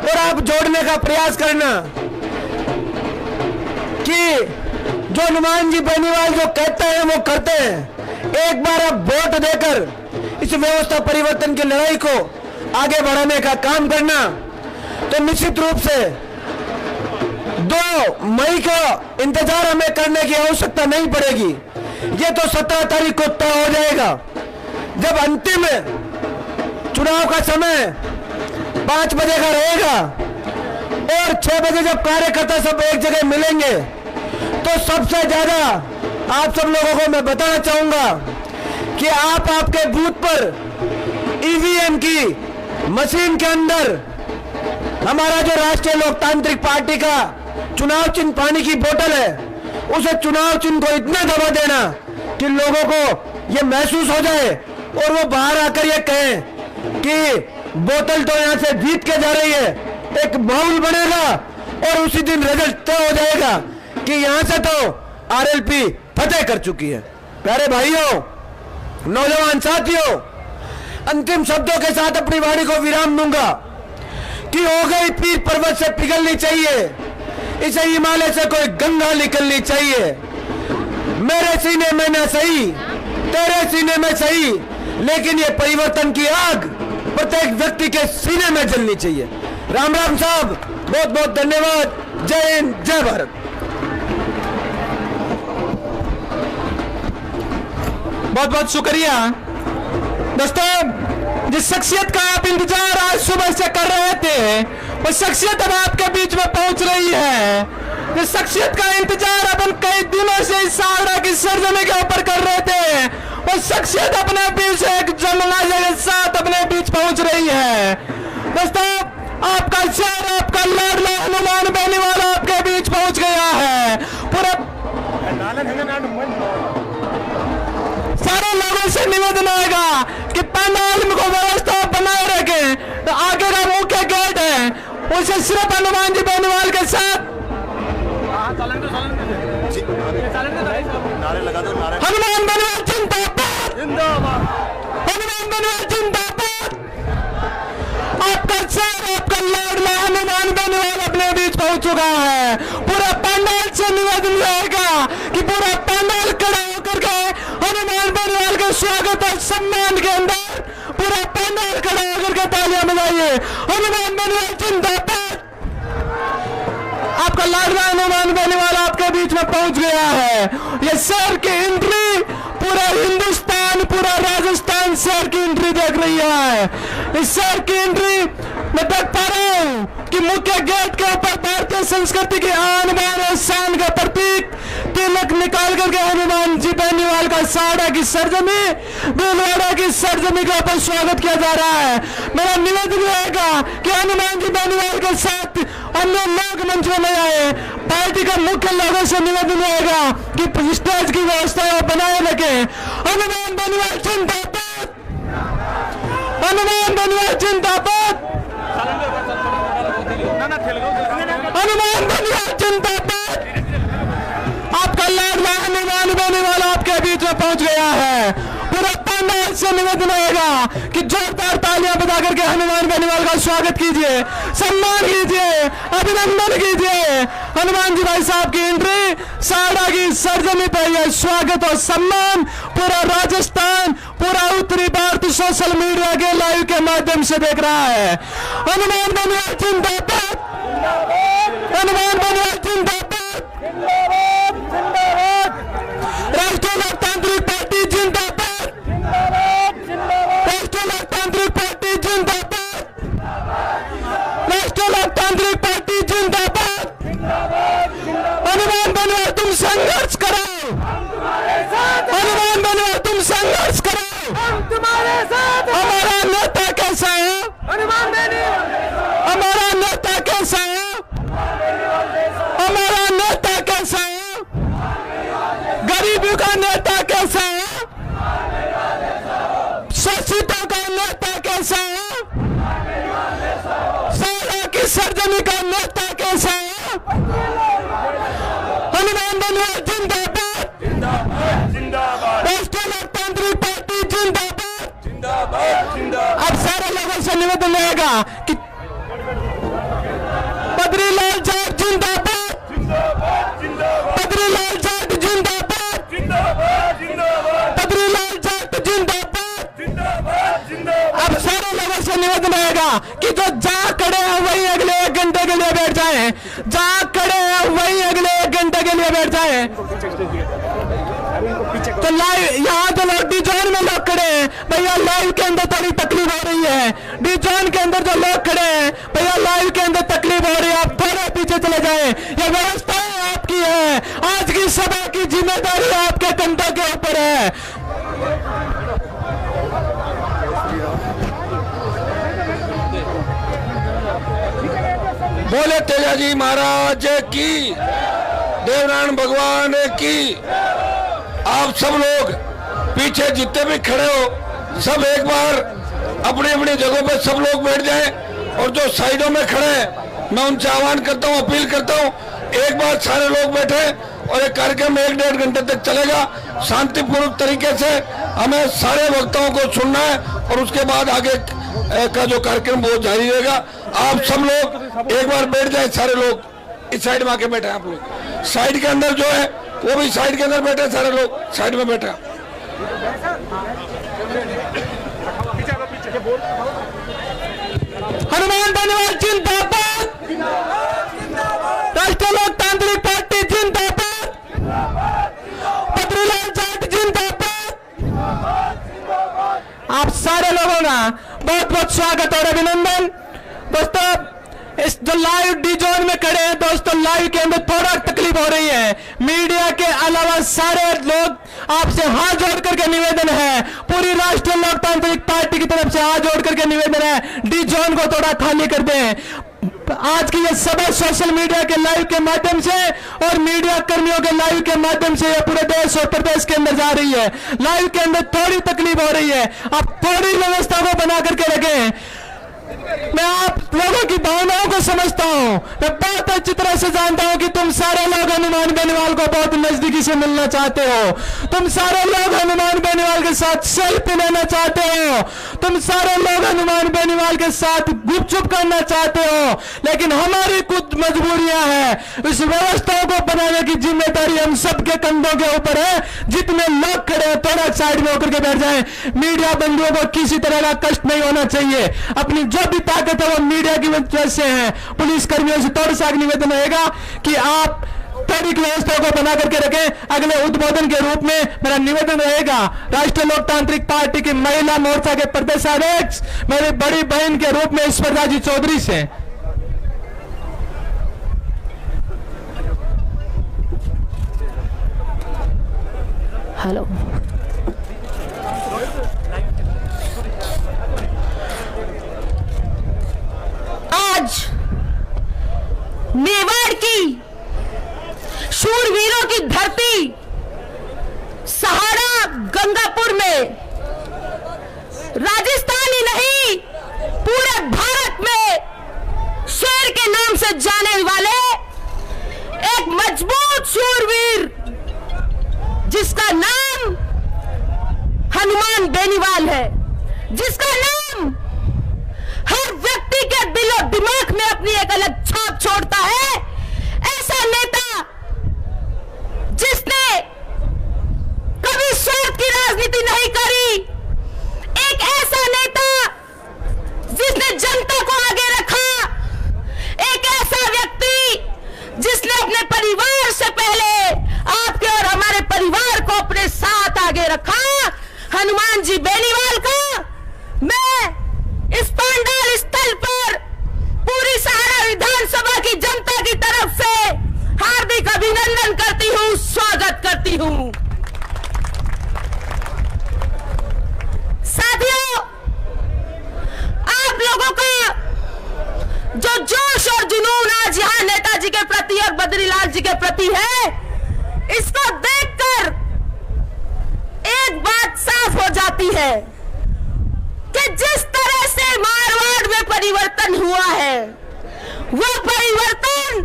और आप जोड़ने का प्रयास करना कि जो हनुमान जी बेनीवाल जो कहते हैं वो करते हैं। एक बार आप वोट देकर इस व्यवस्था परिवर्तन की लड़ाई को आगे बढ़ाने का काम करना, तो निश्चित रूप से 2 मई का इंतजार हमें करने की आवश्यकता नहीं पड़ेगी। ये तो 17 तारीख को तय हो जाएगा, जब अंतिम चुनाव का समय 5 बजे का रहेगा और 6 बजे जब कार्यकर्ता सब एक जगह मिलेंगे, तो सबसे ज्यादा आप सब लोगों को मैं बताना चाहूंगा कि आप आपके बूथ पर ईवीएम की मशीन के अंदर हमारा जो राष्ट्रीय लोकतांत्रिक पार्टी का चुनाव चिन्ह पानी की बोतल है, उसे चुनाव चिन्ह को इतना दबा देना कि लोगों को यह महसूस हो जाए और वो बाहर आकर ये कहें कि बोतल तो यहां से जीत के जा रही है। एक माहौल बनेगा और उसी दिन रिजल्ट तय हो जाएगा कि यहां से तो आरएलपी फतेह कर चुकी है। प्यारे भाइयों, नौजवान साथियों, अंतिम शब्दों के साथ अपनी वाणी को विराम दूंगा कि हो गई पीर पर्वत से पिघलनी चाहिए, इसे हिमालय से कोई गंगा निकलनी चाहिए। मेरे सीने में न सही, तेरे सीने में सही, लेकिन ये परिवर्तन की आग प्रत्येक व्यक्ति के सीने में जलनी चाहिए। राम राम साहब, बहुत बहुत धन्यवाद। जय हिंद, जय भारत। बहुत बहुत शुक्रिया दोस्तों। जिस शख्सियत का आप इंतजार आज सुबह से कर रहे थे, वो शख्सियत अब आपके बीच में पहुंच रही है। जिस शख्सियत का इंतजार अपन कई दिनों से इस सावड़ा की सरजमी के ऊपर कर रहे थे, वो शख्सियत अपने बीच एक जमनाजे के साथ अपने बीच पहुंच रही है। दोस्तों, आपका शहर, आपका लाडला हनुमान बेनीवाल आपके बीच पहुंच गया है। पूरे से सिर्फ हनुमान जी बेनीवाल के साथ। हनुमान बेनीवाल जिंदाबाद, हनुमान बेनीवाल जिंदाबाद। आपका सर, आपका लाडला हनुमान बेनीवाल अपने बीच पहुंच चुका है। पूरा पंडाल से निवेदन रहेगा कि पूरा पंडाल खड़ा होकर के हनुमान बेनीवाल के स्वागत और सम्मान के अंदर पूरा पंडाल खड़ा होकर के तालियां बजाइए। हनुमान बेनीवाल जिंदाबाद। आपका लाडला हनुमान बेनीवाल आपके बीच में पहुंच गया है। ये सर की एंट्री पूरा हिंदुस्तान, पूरा राजस्थान सर की एंट्री देख रही है। इस सर की एंट्री मैं देख पा रहा हूं कि मुख्य गेट के ऊपर भारतीय संस्कृति की आन बान और शान का प्रतीक तिलक निकाल करके हनुमान जी बेनीवाल का साड़ा की सरजमी, भीलवाड़ा की सरजमी का ऊपर स्वागत किया जा रहा है। मेरा निवेदन रहेगा कि हनुमान जी बेनीवाल के साथ अन्य लोग मंच में नहीं आए। पार्टी के मुख्य लोगों से निवेदन रहेगा कि स्टेज की व्यवस्था बनाए रखें। हनुमान बेनीवाल जिंदाबाद, हनुमान बेनीवाल जिंदाबाद, हनुमान बेनीवाल जिंदाबाद। आपका लाडला हनुमान बेनीवाल आपके बीच में पहुंच गया है। पूरा पंडाल से निवेदन रहेगा कि जोरदार तालियां बजा करके हनुमान बेनीवाल का स्वागत कीजिए, सम्मान कीजिए, अभिनंदन कीजिए। हनुमान जी भाई साहब की एंट्री साड़ा की सरजमी पर यह स्वागत और सम्मान पूरा राजस्थान, पूरा उत्तरी भारत सोशल मीडिया के लाइव के माध्यम से देख रहा है। हनुमान बेनीवाल जिंदाबाद, हनुमान बेनीवाल जिंदाबाद, राष्ट्रीय लोकतांत्रिक पार्टी जिंदाबाद, राष्ट्रीय लोकतांत्रिक पार्टी जिंदाबाद, राष्ट्रीय लोकतांत्रिक पार्टी जिंदाबाद। हनुमान बेनीवाल तुम संघर्ष करो, हनुमान बेनीवाल तुम संघर्ष करो, हम तुम्हारे साथ। हमारा नेता कैसा है? हनुमान बेनीवाल। हमारा नेता कैसा है? हमारा नेता कैसा है? गरीबों का नेता कैसा है? शोषितों का नेता कैसा है? सारा की सरजमी का नेता कैसा है? हनुमान बेनीवाल जिंदाबाद, राष्ट्रीय लोकतांत्रिक पार्टी जिंदाबाद। अब सारे लोगों से निवेदन रहेगा कि बद्रीलाल जाट जिंदाबाद, बद्रीलाल जाट जिंदाबाद, बद्रीलाल जाट जिंदाबाद। अब सारे लोगों से निवेदन रहेगा कि जो जहां खड़े हैं वही अगले 1 घंटे के लिए बैठ जाएं, जहां खड़े हैं वही अगले 1 घंटे के लिए बैठ जाएं। तो लाइव यहाँ तो लोग डी जोन में लोग खड़े हैं भैया, लाइव के अंदर थोड़ी तकलीफ हो रही है। डी जोन के अंदर जो लोग खड़े हैं भैया, लाइव के अंदर तकलीफ हो रही है, आप थोड़ा पीछे चले जाएं। ये व्यवस्था आपकी है, आज की सभा की जिम्मेदारी आपके कंधों के ऊपर है। बोले तेजाजी महाराज की, देवनारायण भगवान की। आप सब लोग पीछे जितने भी खड़े हो, सब एक बार अपनी अपनी जगहों पे सब लोग बैठ जाएं। और जो साइडों में खड़े हैं मैं उनसे आह्वान करता हूं, अपील करता हूं, एक बार सारे लोग बैठे और ये कार्यक्रम 1-1.5 घंटे तक चलेगा। शांतिपूर्वक तरीके से हमें सारे वक्ताओं को सुनना है और उसके बाद आगे का जो कार्यक्रम वो जारी रहेगा। आप सब लोग एक बार बैठ जाए, सारे लोग इस साइड में आके बैठे। आप लोग साइड के अंदर जो है वो भी साइड के अंदर बैठे, सारे लोग साइड में बैठे। हनुमान बेनीवाल जिंदाबाद, राष्ट्रीय लोकतांत्रिक पार्टी जिंदाबाद, बद्रीलाल जाट जिंदाबाद। आप सारे लोगों का बहुत बहुत स्वागत और अभिनंदन। दोस्तों, इस जो लाइव डी जोन में खड़े हैं दोस्तों, लाइव के अंदर थोड़ा तकलीफ हो रही है। मीडिया के अलावा सारे लोग आपसे हाथ जोड़ करके निवेदन है, पूरी राष्ट्रीय लोकतांत्रिक पार्टी की तरफ से हाथ जोड़ करके निवेदन है, डी जोन को थोड़ा खाली कर दें। आज की ये सभा सोशल मीडिया के लाइव के माध्यम से और मीडिया कर्मियों के लाइव के माध्यम से पूरे देश और प्रदेश के अंदर जा रही है। लाइव के अंदर थोड़ी तकलीफ हो रही है, आप थोड़ी व्यवस्था को बना करके रखें। मैं आप लोगों की भावनाओं को समझता हूं। मैं बहुत अच्छी तरह से जानता हूं कि तुम सारे लोग हनुमान बेनीवाल को बहुत नजदीकी से मिलना चाहते हो। तुम सारे लोग हनुमान बेनीवाल के साथ सेल्फी लेना चाहते हो। तुम सारे लोग हनुमान बेनीवाल के साथ गुपचुप करना चाहते हो। लेकिन हमारी कुछ मजबूरियां हैं। इस व्यवस्था को बनाने की जिम्मेदारी हम सबके कंधों के ऊपर है। जितने लोग खड़े हैं थोड़ा साइड में होकर के बैठ जाएं। मीडिया बंधुओं को किसी तरह का कष्ट नहीं होना चाहिए। अपनी जो भी ताकत है वो मीडिया की वजह से है। पुलिस कर्मियों से थोड़ा सा निवेदन रहेगा कि आप ट्रैफिक व्यवस्था को बना करके रखें। अगले उद्बोधन के रूप में मेरा निवेदन रहेगा राष्ट्रीय लोकतांत्रिक पार्टी की महिला मोर्चा के प्रदेशाध्यक्ष मेरी बड़ी बहन के रूप में ईश्वरदा जी चौधरी से। हेलो, आज मेवाड़ की शूरवीरों की धरती सहारा गंगापुर में राजस्थान ही नहीं पूरे भारत में शेर के नाम से जाने वाले एक मजबूत शूरवीर जिसका नाम हनुमान बेनीवाल है, जिसका नाम हर व्यक्ति के दिलो दिमाग में अपनी एक अलग छाप छोड़ता है। ऐसा नेता जिसने कभी स्वार्थ की राजनीति नहीं करी, एक ऐसा नेता जिसने जनता को आगे रखा, एक ऐसा व्यक्ति जिसने अपने परिवार से पहले आपके और हमारे परिवार को अपने साथ आगे रखा। हनुमान जी बेनीवाल का मैं इस पंडाल स्थल पर पूरी सहारा विधानसभा की जनता की तरफ से हार्दिक अभिनंदन करती हूं, स्वागत करती हूं। साथियों, आप लोगों का जो जोश और जुनून आज यहां नेताजी के प्रति और बद्रीलाल जी के प्रति है, इसको देखकर एक बात साफ हो जाती है कि जिस तरह से मारवाड़ में परिवर्तन हुआ है, वो परिवर्तन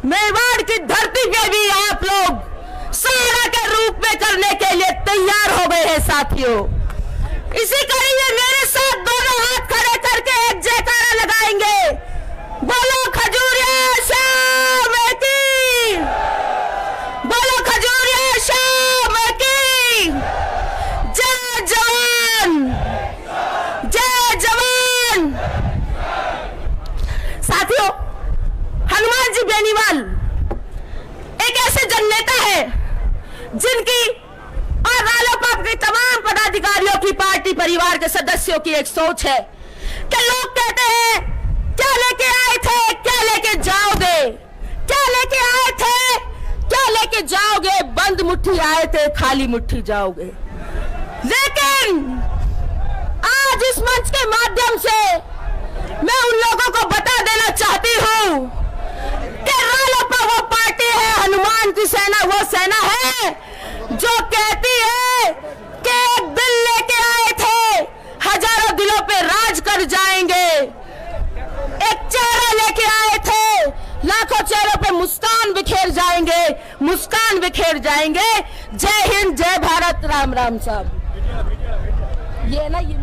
मेवाड़ की धरती पे भी आप लोग सहारा के रूप में करने के लिए तैयार हो गए हैं। साथियों, इसी कड़ी में मेरे साथ दोनों हाथ खड़े करके एक जयकारा लगाएंगे। बोलो खजूरिया शाम की, बोलो खजूरिया शाम की। जय जवान, जय जवान। साथियों, हनुमान जी बेनीवाल एक ऐसे जननेता है जिनकी और रालोपा के तमाम पदाधिकारियों की, पार्टी परिवार के सदस्यों की एक सोच है कि लोग कहते हैं क्या लेके आए थे, क्या लेके जाओगे, क्या लेके आए थे, क्या लेके जाओगे। बंद मुट्ठी आए थे, खाली मुट्ठी जाओगे। लेकिन आज इस मंच के माध्यम से मैं उन लोगों को बता देना चाहती हूं कि रालोपा वो पार्टी है, हनुमान की सेना वो सेना है जो कहती है कि एक दिल लेके आए थे, हजारों दिलों पे राज कर जाएंगे। एक चेहरा लेके आए थे, लाखों चेहरों पे मुस्कान बिखेर जाएंगे, मुस्कान बिखेर जाएंगे। जय हिंद, जय भारत, राम राम। साहब ये ना, ये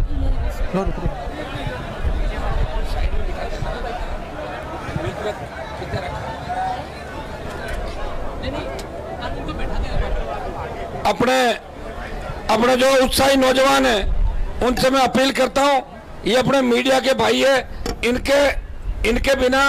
अपने जो उत्साही नौजवान हैं उनसे मैं अपील करता हूं, ये अपने मीडिया के भाई है, इनके बिना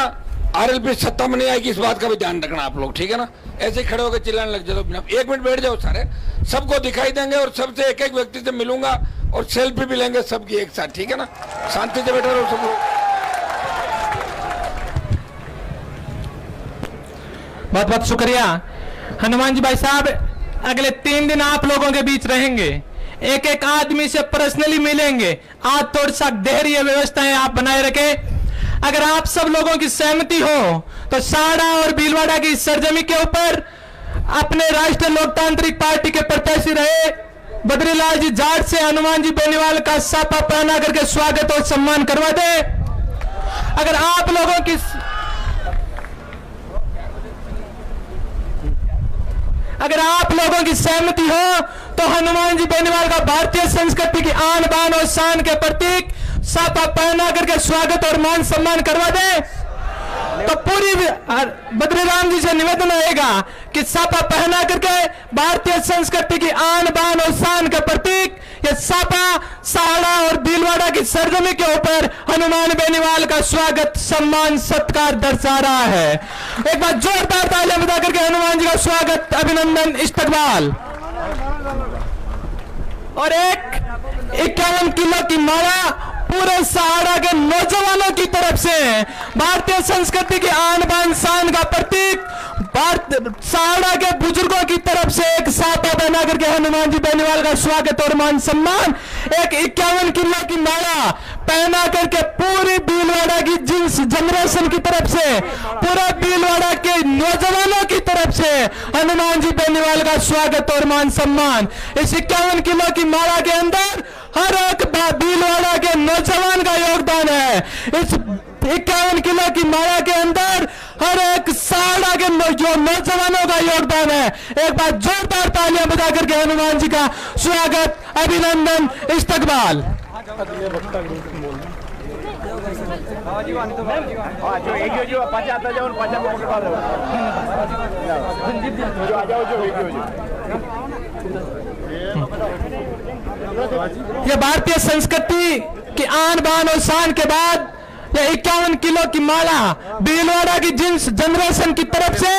आरएलपी सत्ता में नहीं आएगी। इस बात का भी ध्यान रखना आप लोग, ठीक है ना। ऐसे ही खड़े होकर चिल्लाने लग जाओ, बिना 1 मिनट बैठ जाओ सारे, सबको दिखाई देंगे और सबसे एक एक व्यक्ति से मिलूंगा और सेल्फी भी लेंगे सबकी एक साथ, ठीक है ना। शांति से बैठे रहो सब लोग। बहुत बहुत शुक्रिया हनुमान जी भाई साहब। अगले 3 दिन आप लोगों के बीच रहेंगे, एक एक आदमी से पर्सनली मिलेंगे। आज थोड़ा सा धैर्य व्यवस्थाएं आप बनाए रखें। अगर आप सब लोगों की सहमति हो तो सहारा और भीलवाड़ा की सरजमी के ऊपर अपने राष्ट्रीय लोकतांत्रिक पार्टी के प्रत्याशी रहे बद्रीलाल जी जाट से हनुमान जी बेनीवाल का साफा पहना करके स्वागत और सम्मान करवा दे। अगर आप लोगों की सहमति हो तो हनुमान जी बेनीवाल का भारतीय संस्कृति की आन बान और शान के प्रतीक सापा पहना करके स्वागत और मान सम्मान करवा दे। तो पूरी बद्रीराम जी से निवेदन रहेगा कि सापा पहना करके भारतीय संस्कृति की आन बान और शान का प्रतीक ये सापा सहाड़ा और भीलवाड़ा की सरजमी के ऊपर हनुमान बेनीवाल का स्वागत सम्मान सत्कार दर्शा रहा है। एक बार जोरदार तालियां बजा करके हनुमान जी का स्वागत अभिनंदन इस्तकबाल। और एक 51 किलो की माला पूरे सहारा के नौजवानों की तरफ से भारतीय संस्कृति की आन बान शान का प्रतीक सहारा के बुजुर्गों की तरफ से एक सापा बना करके हनुमान जी बेनीवाल का स्वागत और मान सम्मान। एक 51 किलो की माला पहना करके पूरी भीलवाड़ा की जिस जनरेशन की तरफ से पूरा भीलवाड़ा के नौजवानों की तरफ से हनुमान जी बेनीवाल का स्वागत और मान सम्मान। इस 51 किलो की माला के अंदर हर एक भीलवाड़ा के नौजवान का योगदान है। इस 51 किलो की माला के अंदर हर एक सहाड़ा के नौजवानों का योगदान है। एक बार जोरदार तालियां बजा करके हनुमान जी का स्वागत अभिनंदन इस्तकबाल। ये भारतीय संस्कृति की आन बान और शान के बाद ये 51 किलो की माला भीलवाड़ा की जिस जनरेशन की तरफ से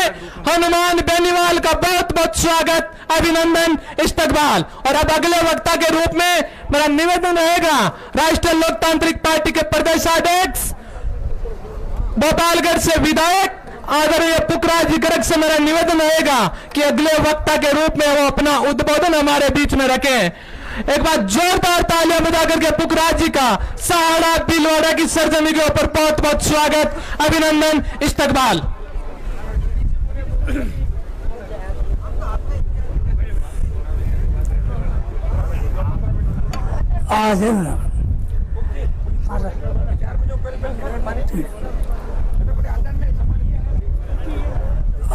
हनुमान बेनीवाल का बहुत बहुत स्वागत अभिनंदन इस्तकबाल। और अब अगले वक्ता के रूप में मेरा निवेदन रहेगा राष्ट्रीय लोकतांत्रिक पार्टी के प्रदेशाध्यक्ष भोपालगढ़ से विधायक आदरणीय पुखराज जी गर्ग से मेरा निवेदन रहेगा कि अगले वक्ता के रूप में वो अपना उद्बोधन हमारे बीच में रखें। एक बार जोरदार तालियां बजा करके पुखराज जी का सहाड़ा भीलवाड़ा की सरजमी के ऊपर बहुत बहुत स्वागत अभिनंदन इस्तकबाल।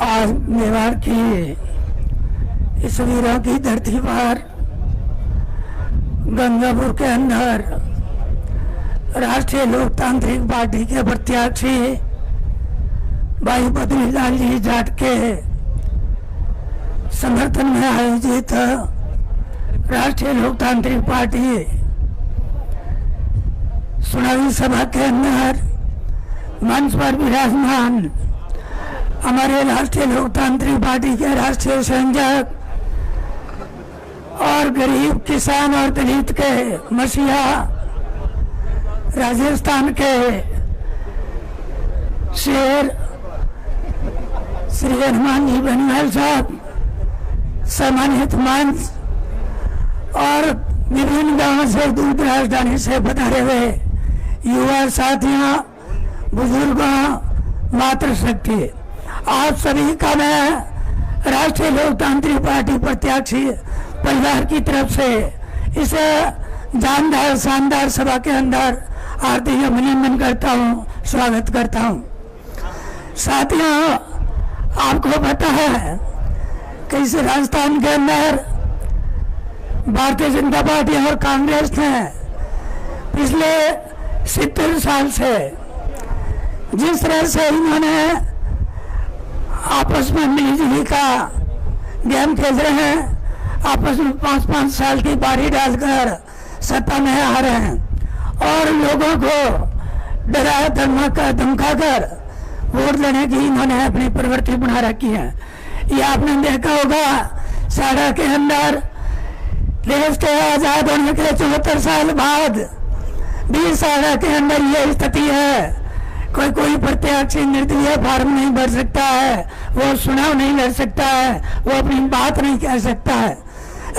आज मेवाड़ की इस वीरों की धरती पर गंगापुर के अंदर राष्ट्रीय लोकतांत्रिक पार्टी के प्रत्याशी भाई बद्रीलाल जी जाट के समर्थन में आयोजित राष्ट्रीय लोकतांत्रिक पार्टी चुनावी सभा के अंदर मंच पर विराजमान हमारे राष्ट्रीय लोकतांत्रिक पार्टी के राष्ट्रीय संयोजक और गरीब किसान और दलित के मसीहा राजस्थान के शेर श्री हनुमान जी बेनीवाल साहब सम्मानित मंच और विभिन्न गांवों से दूर दराज राजधानी से पधारे हुए युवा साथियों बुजुर्गों मातृशक्ति आप सभी का मैं राष्ट्रीय लोकतांत्रिक पार्टी प्रत्याशी परिवार की तरफ से इस जानदार शानदार सभा के अंदर हार्दिक अभिनंदन करता हूँ, स्वागत करता हूँ। साथियों आपको पता है कि इस राजस्थान के अंदर भारतीय जनता पार्टी और कांग्रेस ने पिछले 70 साल से जिस तरह से इन्होंने आपस में मिलीजुली का गेम खेल रहे हैं, आपस में 5-5 साल की बारी डालकर सत्ता में आ रहे हैं और लोगों को डरा धमका कर वोट लेने की इन्होंने अपनी प्रवृत्ति बना रखी है। ये आपने देखा होगा साड़ा के अंदर देश के आजाद होने के 74 साल बाद भी साड़ा के अंदर ये स्थिति है। कोई प्रत्याशी निर्दलीय फॉर्म नहीं भर सकता है, वो चुनाव नहीं लड़ सकता है, वो अपनी बात नहीं कह सकता है।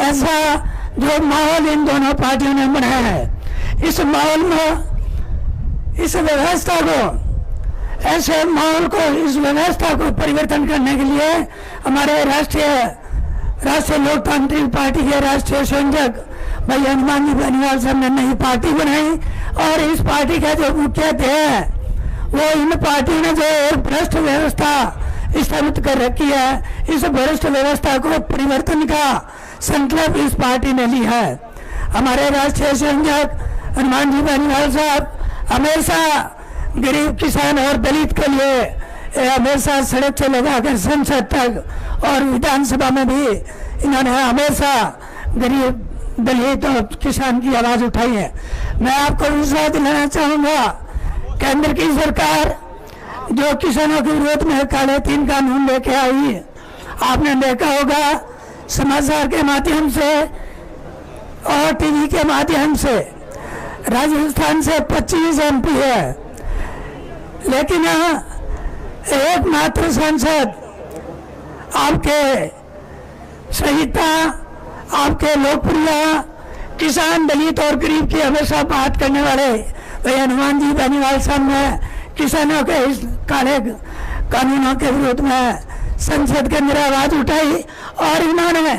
ऐसा जो माहौल इन दोनों पार्टियों ने बनाया है, इस माहौल में इस व्यवस्था को ऐसे माहौल को इस व्यवस्था को परिवर्तन करने के लिए हमारे राष्ट्रीय लोकतांत्रिक पार्टी के राष्ट्रीय संयोजक भाई हनुमान जी बेनीवाल साहब ने नई पार्टी बनाई और इस पार्टी का जो मुख्य ध्येय है वो इन पार्टी ने जो एक भ्रष्ट व्यवस्था स्थापित कर रखी है, इस भ्रष्ट व्यवस्था को परिवर्तन का संकल्प इस पार्टी ने लिया है। हमारे राष्ट्रीय संयोजक हनुमान जी बेनीवाल साहब हमेशा गरीब किसान और दलित के लिए हमेशा सड़क से लगाकर संसद तक और विधानसभा में भी इन्होंने हमेशा गरीब दलित और किसान की आवाज उठाई है। मैं आपको विश्वास दिलाना चाहूंगा, केंद्र की सरकार जो किसानों के विरोध में काले 3 कानून लेके आई, आपने देखा होगा समाचार के माध्यम से और टीवी के माध्यम से, राजस्थान से 25 MP है, लेकिन एकमात्र सांसद आपके संहिता, आपके लोकप्रिय किसान दलित और गरीब की हमेशा बात करने वाले भाई हनुमान जी बेनीवाल साहब ने किसानों के इस काले कानूनों के विरोध में संसद के अंदर आवाज उठाई और इन्होंने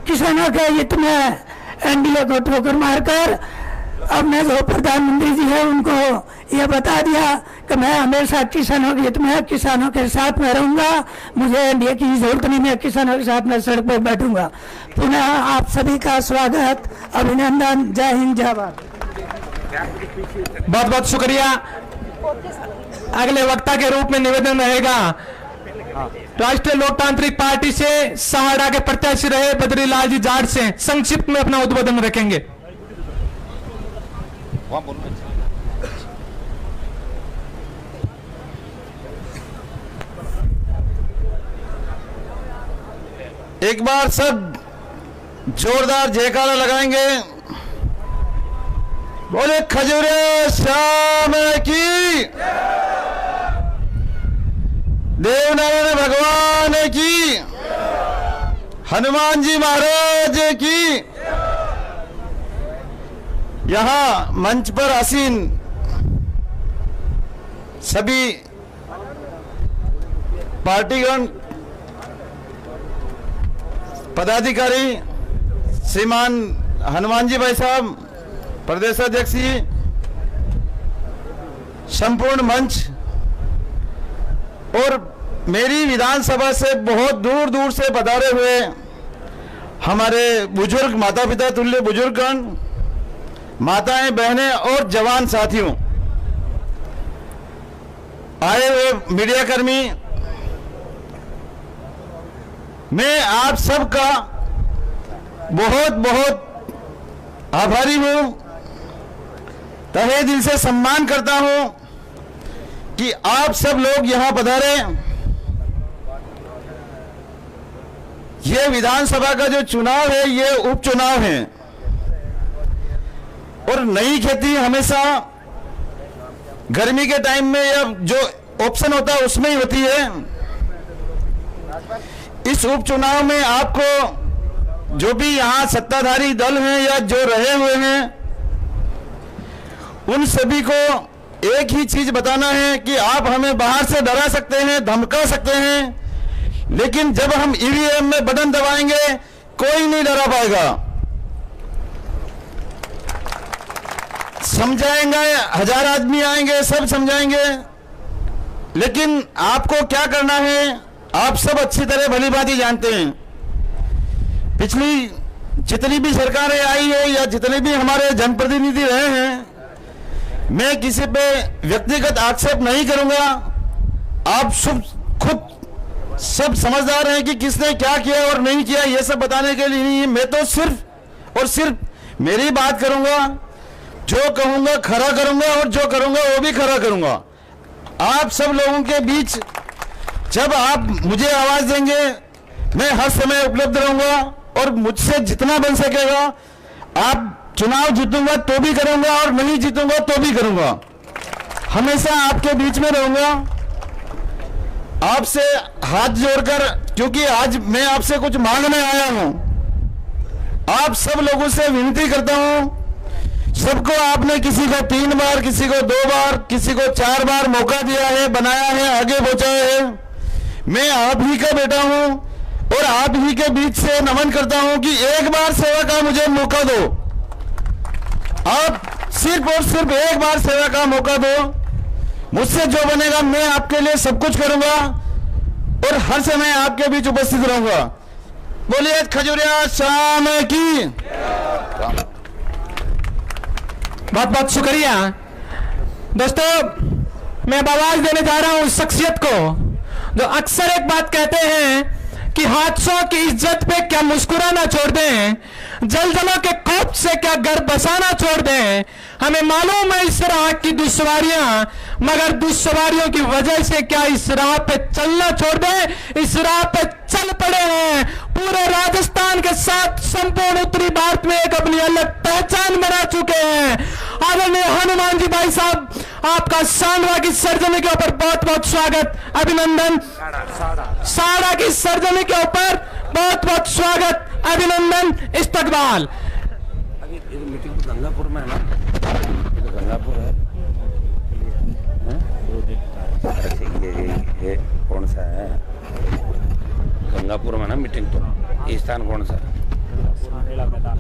किसानों के हित में NDA को ठोकर मारकर अपने जो प्रधानमंत्री जी है उनको ये बता दिया कि मैं हमेशा किसानों के हित में, किसानों के साथ में रहूंगा, मुझे NDA की जरूरत नहीं, मैं किसानों के साथ में सड़क पर बैठूंगा। पुनः आप सभी का स्वागत, अभिनंदन, जय हिंद, जय भारत। बहुत बहुत शुक्रिया। अगले वक्ता के रूप में निवेदन रहेगा राष्ट्रीय लोकतांत्रिक पार्टी से सहाड़ा के प्रत्याशी रहे बद्रीलाल जी जाट से संक्षिप्त में अपना उद्बोधन रखेंगे। एक बार सब जोरदार जयकारा लगाएंगे। बोले खजूरे श्याम की, देवनारायण भगवान की, हनुमान जी महाराज की। यहां मंच पर आसीन सभी पार्टीगण, पदाधिकारी, श्रीमान हनुमान जी भाई साहब, प्रदेश अध्यक्ष जी, संपूर्ण मंच और मेरी विधानसभा से बहुत दूर दूर से पधारे हुए हमारे बुजुर्ग, माता पिता तुल्य बुजुर्गगण, माताएं, बहनें और जवान साथियों, आए हुए मीडिया कर्मी, मैं आप सबका बहुत बहुत आभारी हूं, तहे दिल से सम्मान करता हूं कि आप सब लोग यहां पधारे। ये विधानसभा का जो चुनाव है ये उपचुनाव है और नई खेती हमेशा गर्मी के टाइम में या जो ऑप्शन होता है उसमें ही होती है। इस उपचुनाव में आपको जो भी यहां सत्ताधारी दल हैं या जो रहे हुए हैं उन सभी को एक ही चीज बताना है कि आप हमें बाहर से डरा सकते हैं, धमका सकते हैं, लेकिन जब हम ईवीएम में बटन दबाएंगे कोई नहीं डरा पाएगा। समझाएंगे, 1000 आदमी आएंगे, सब समझाएंगे, लेकिन आपको क्या करना है आप सब अच्छी तरह भली भांति जानते हैं। पिछली जितनी भी सरकारें आई है या जितने भी हमारे जनप्रतिनिधि रहे हैं, मैं किसी पे व्यक्तिगत आक्षेप नहीं करूंगा। आप सब खुद सब समझदार हैं कि किसने क्या किया और नहीं किया, ये सब बताने के लिए नहीं। मैं तो सिर्फ और सिर्फ मेरी बात करूंगा, जो कहूंगा खरा करूंगा और जो करूंगा वो भी खरा करूंगा। आप सब लोगों के बीच जब आप मुझे आवाज देंगे मैं हर समय उपलब्ध रहूंगा और मुझसे जितना बन सकेगा। आप चुनाव जीतूंगा तो भी करूंगा और नहीं जीतूंगा तो भी करूंगा, हमेशा आपके बीच में रहूंगा। आपसे हाथ जोड़कर, क्योंकि आज मैं आपसे कुछ मांगने आया हूं, आप सब लोगों से विनती करता हूं, सबको आपने किसी को 3 बार, किसी को 2 बार, किसी को 4 बार मौका दिया है, बनाया है, आगे पहुंचाया है। मैं आप ही का बेटा हूं और आप ही के बीच से नमन करता हूं कि एक बार सेवा का मुझे मौका दो। आप सिर्फ और सिर्फ एक बार सेवा का मौका दो। मुझसे जो बनेगा मैं आपके लिए सब कुछ करूंगा और हर समय आपके बीच उपस्थित रहूंगा। बोलिए खजूरिया शाम की। बहुत बहुत शुक्रिया। दोस्तों, मैं अब आवाज देने जा रहा हूं उस शख्सियत को जो अक्सर एक बात कहते हैं कि हादसों की इज्जत पे क्या मुस्कुराना छोड़ दें, जलजलों के खौफ से क्या घर बसाना छोड़ दें। हमें मालूम है इस राह की दुश्वारियां, मगर दुश्वारियों की वजह से क्या इस राह पे चलना छोड़ दें। इस राह पे चल पड़े हैं। पूरे राजस्थान के साथ संपूर्ण उत्तरी भारत में एक अपनी अलग पहचान बना चुके हैं। आदरणीय हनुमान जी भाई साहब, आपका सांडवा की सरजमी के ऊपर बहुत बहुत स्वागत, अभिनंदन। साड़ा की सरजमी के ऊपर बहुत बहुत स्वागत, अभिनंदन, इस्तकबाल। मीटिंग तो गंगापुर में है ना, तो गंगापुर है। ये कौन सा है? गंगापुर में ना मीटिंग, तो ये स्थान कौन सा है? मेला मैदान।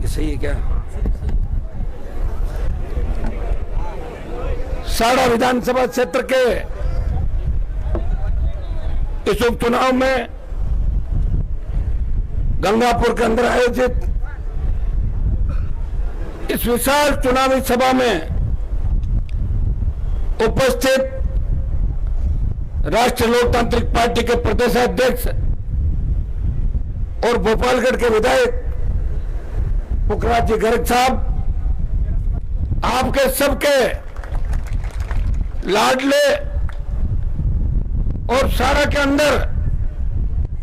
ये सही है क्या? साड़ा विधानसभा क्षेत्र के इस उपचुनाव में गंगापुर के अंदर आयोजित इस विशाल चुनावी सभा में उपस्थित राष्ट्रीय लोकतांत्रिक पार्टी के प्रदेशाध्यक्ष और भोपालगढ़ के विधायक पुखराज जी गर्ग साहब, आपके सबके लाडले और सारा के अंदर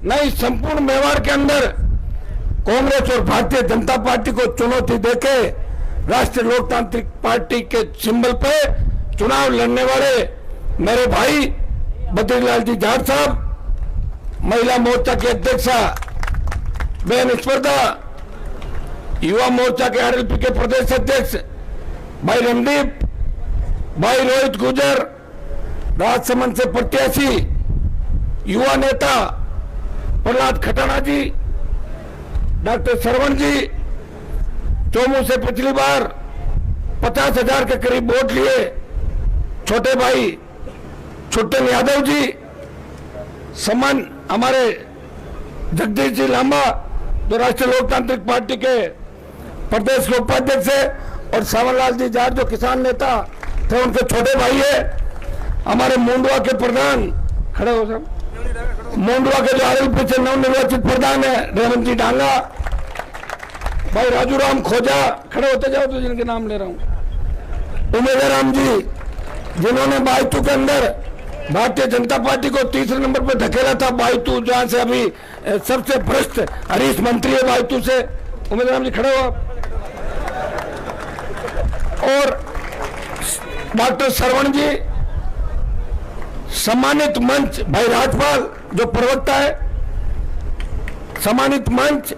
नहीं संपूर्ण मेवाड़ के अंदर कांग्रेस और भारतीय जनता पार्टी को चुनौती देके राष्ट्रीय लोकतांत्रिक पार्टी के सिंबल पे चुनाव लड़ने वाले मेरे भाई बद्रीलाल जी जाट साहब, महिला मोर्चा की अध्यक्षा बहन स्पर्धा, युवा मोर्चा के आरएलपी के प्रदेश अध्यक्ष भाई रणदीप, भाई रोहित गुजर, राजसमंद से प्रत्याशी युवा नेता प्रहलाद खटाना जी, डॉक्टर सरवण जी, चोमू से पिछली बार 50,000 के करीब वोट लिए छोटे भाई छुट्टन यादव जी, समन हमारे जगदीश जी लांबा जो राष्ट्रीय लोकतांत्रिक पार्टी के प्रदेश के उपाध्यक्ष है, और सावरलाल जी जाट जो किसान नेता थे उनके छोटे भाई है, हमारे मुंडवा के प्रधान खड़े हो सब, मुंडवा के जो आरएलपी से नवनिर्वाचित प्रधान है रेवंत जी डांगा, भाई राजू राम खोजा, खड़े होते जाओ तो जिनके नाम ले रहा हूं, उमेश राम जी जिन्होंने बायतू के अंदर भारतीय जनता पार्टी को तीसरे नंबर पर धकेला था, बायतू जहां से अभी सबसे भ्रष्ट हरीश मंत्री है बायतू से, उमेश राम जी खड़े हो आप, और डॉक्टर सरवण जी, सम्मानित मंच भाई राजपाल जो प्रवक्ता है, सम्मानित मंच,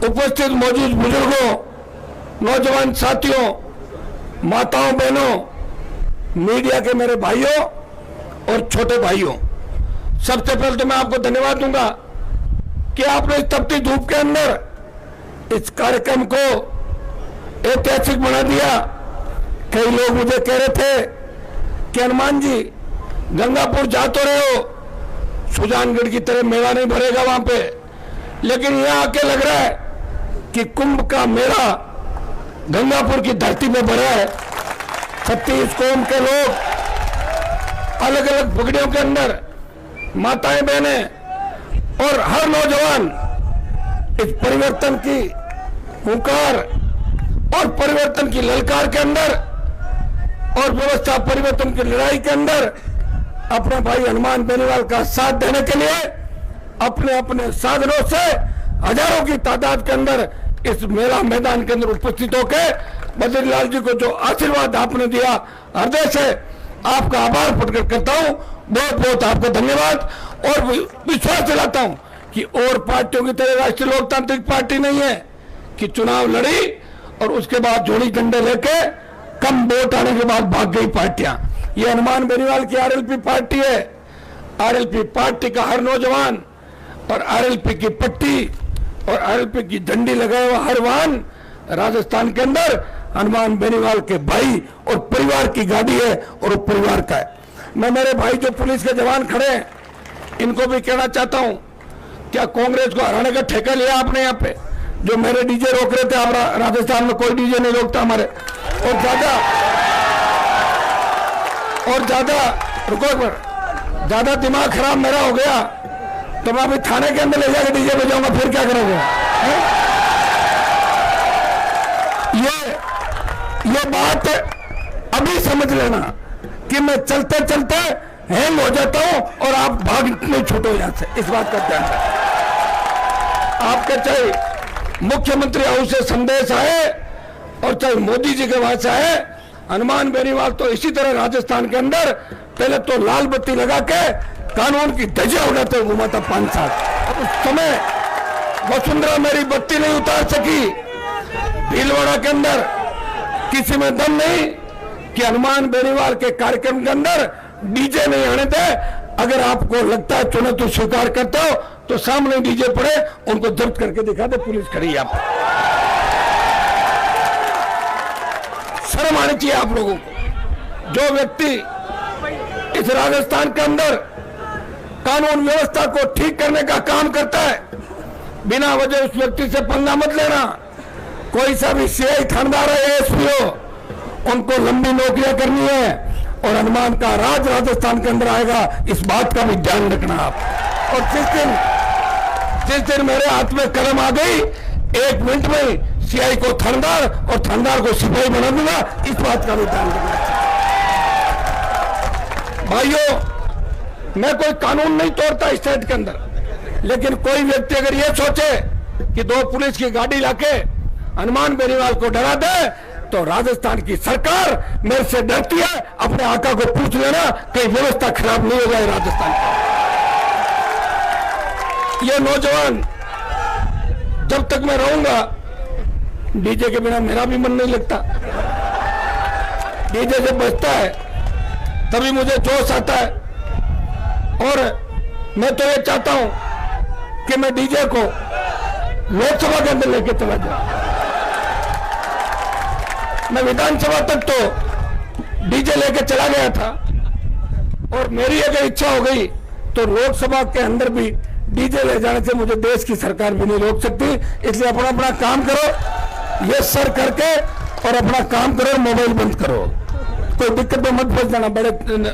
उपस्थित मौजूद बुजुर्गों, नौजवान साथियों, माताओं बहनों, मीडिया के मेरे भाइयों और छोटे भाइयों, सबसे पहले तो मैं आपको धन्यवाद दूंगा कि आपने इस तपती धूप के अंदर इस कार्यक्रम को ऐतिहासिक बना दिया। कई लोग मुझे कह रहे थे कि हनुमान जी गंगापुर जा तो रहे हो, सुजानगढ़ की तरह मेला नहीं भरेगा वहां पे, लेकिन यहां आके लग रहा है कि कुंभ का मेला गंगापुर की धरती में भरा है। 36 कौम के लोग अलग अलग पगड़ियों के अंदर, माताएं बहनें और हर नौजवान इस परिवर्तन की हुंकार और परिवर्तन की ललकार के अंदर और व्यवस्था परिवर्तन की लड़ाई के अंदर अपने भाई हनुमान बेनीवाल का साथ देने के लिए अपने अपने साधनों से हजारों की तादाद के अंदर इस मेला मैदान के अंदर उपस्थित होकर बद्रीलाल जी को जो आशीर्वाद आपने दिया, हृदय से आपका आभार प्रकट करता हूं। बहुत बहुत आपको धन्यवाद और विश्वास दिलाता हूं कि और पार्टियों की तरह राष्ट्रीय लोकतांत्रिक पार्टी नहीं है कि चुनाव लड़ी और उसके बाद जोड़ी डंडे लेके कम वोट आने के बाद भाग गई पार्टियां। ये हनुमान बेनीवाल की आरएलपी पार्टी है। आरएलपी पार्टी का हर नौजवान और आरएलपी की पट्टी और आरएलपी की झंडी लगाए हुआ हर वाहन राजस्थान के अंदर हनुमान बेनीवाल के भाई और परिवार की गाड़ी है और वो परिवार का है। मैं मेरे भाई जो पुलिस के जवान खड़े हैं इनको भी कहना चाहता हूं, क्या कांग्रेस को हराने का ठेका लिया आपने? यहाँ पे जो मेरे डीजे रोक रहे थे, आप राजस्थान में कोई डीजे नहीं रोकता हमारे। और ज्यादा रुको एक बार, ज्यादा दिमाग खराब मेरा हो गया तो मैं अभी थाने के अंदर ले जाकर डीजे बजाऊंगा, फिर क्या करोगे? ये बात अभी समझ लेना कि मैं चलते चलते हैंग हो जाता हूं और आप भागने छूटो यहां से, इस बात का ध्यान रखें। आपके चाहे मुख्यमंत्री हाउस से संदेश आए और चाहे मोदी जी के वहां से आए, हनुमान बेनीवाल तो इसी तरह राजस्थान के अंदर पहले तो लाल बत्ती लगा के कानून की धज्जियां उड़ाते हुए घुमा था 5 साल। अब उस समय वसुंधरा मेरी बत्ती नहीं उतार सकी। भीलवाड़ा के अंदर किसी में दम नहीं कि हनुमान बेनीवाल के कार्यक्रम के अंदर डीजे नहीं आने दे। अगर आपको लगता है चुने तो स्वीकार करते हो तो सामने डीजे पड़े, उनको जब्त करके दिखा दे, पुलिस खड़ी है। आप शर्म आनी चाहिए आप लोगों को। जो व्यक्ति इस राजस्थान के अंदर कानून व्यवस्था को ठीक करने का काम करता है, बिना वजह उस व्यक्ति से पंगा मत लेना। कोई सा भी सीआई थानेदार है, एसपी हो, उनको लंबी नौकरियां करनी है और हनुमान का राज राजस्थान के अंदर आएगा, इस बात का भी ध्यान रखना आप। और जिस दिन मेरे हाथ में कलम आ गई, 1 मिनट में सीआई को थानेदार और थानेदार को सिपाही बना दूंगा, इस बात का भी ध्यान रखना। भाइयों, मैं कोई कानून नहीं तोड़ता स्टेट के अंदर, लेकिन कोई व्यक्ति अगर ये सोचे कि 2 पुलिस की गाड़ी लाके हनुमान बेनीवाल को डरा दे तो राजस्थान की सरकार मेरे से डरती है। अपने आका को पूछ लेना कहीं व्यवस्था खराब नहीं हो जाए राजस्थान की। ये नौजवान, जब तक मैं रहूंगा डीजे के बिना मेरा भी मन नहीं लगता। डीजे जब बजता है तभी मुझे जोश आता है और मैं तो ये चाहता हूं कि मैं डीजे को लोकसभा के अंदर लेके चला जाऊं। मैं विधानसभा तक तो डीजे लेके चला गया था और मेरी अगर इच्छा हो गई तो लोकसभा के अंदर भी डीजे ले जाने से मुझे देश की सरकार भी नहीं रोक सकती। इसलिए अपना अपना काम करो, ये सर करके और अपना काम करो, मोबाइल बंद करो। कोई दिक्कत में मत फंस जाना। बड़े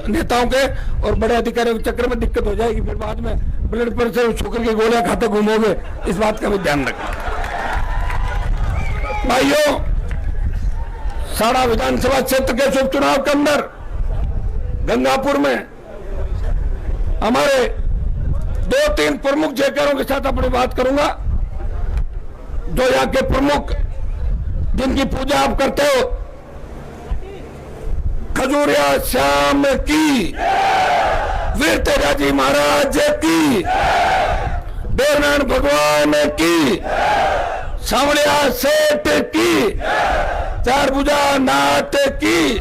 नेताओं के और बड़े अधिकारियों के चक्कर में दिक्कत हो जाएगी, फिर बाद में ब्लड प्रेशर शुगर की गोलियां खाते घूमोगे, इस बात का भी ध्यान रखना। भाइयों, साड़ा विधानसभा क्षेत्र के उपचुनाव के अंदर गंगापुर में हमारे 2-3 प्रमुख जयकारों के साथ अपनी बात करूंगा। जो यहाँ के प्रमुख जिनकी पूजा आप करते हो, खजूरिया श्याम की, वीर तेजाजी महाराज की, देवनारायण भगवान की, सांवलिया सेठ की, चारभुजा नाथ की,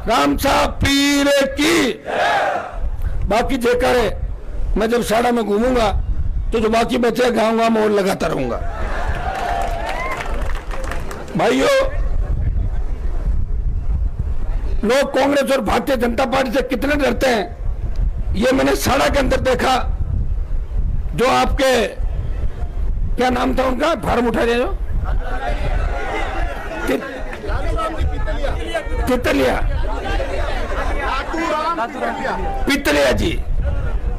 रामसा पीर की, बाकी जयकारे मैं जब साड़ा में घूमूंगा तो जो बाकी बचे गाँव में और लगाता रहूंगा। भाइयों, लोग कांग्रेस और भारतीय जनता पार्टी से कितने डरते हैं, ये मैंने साड़ा के अंदर देखा। जो आपके क्या नाम था उनका, फार्म उठा दे, जो पितलिया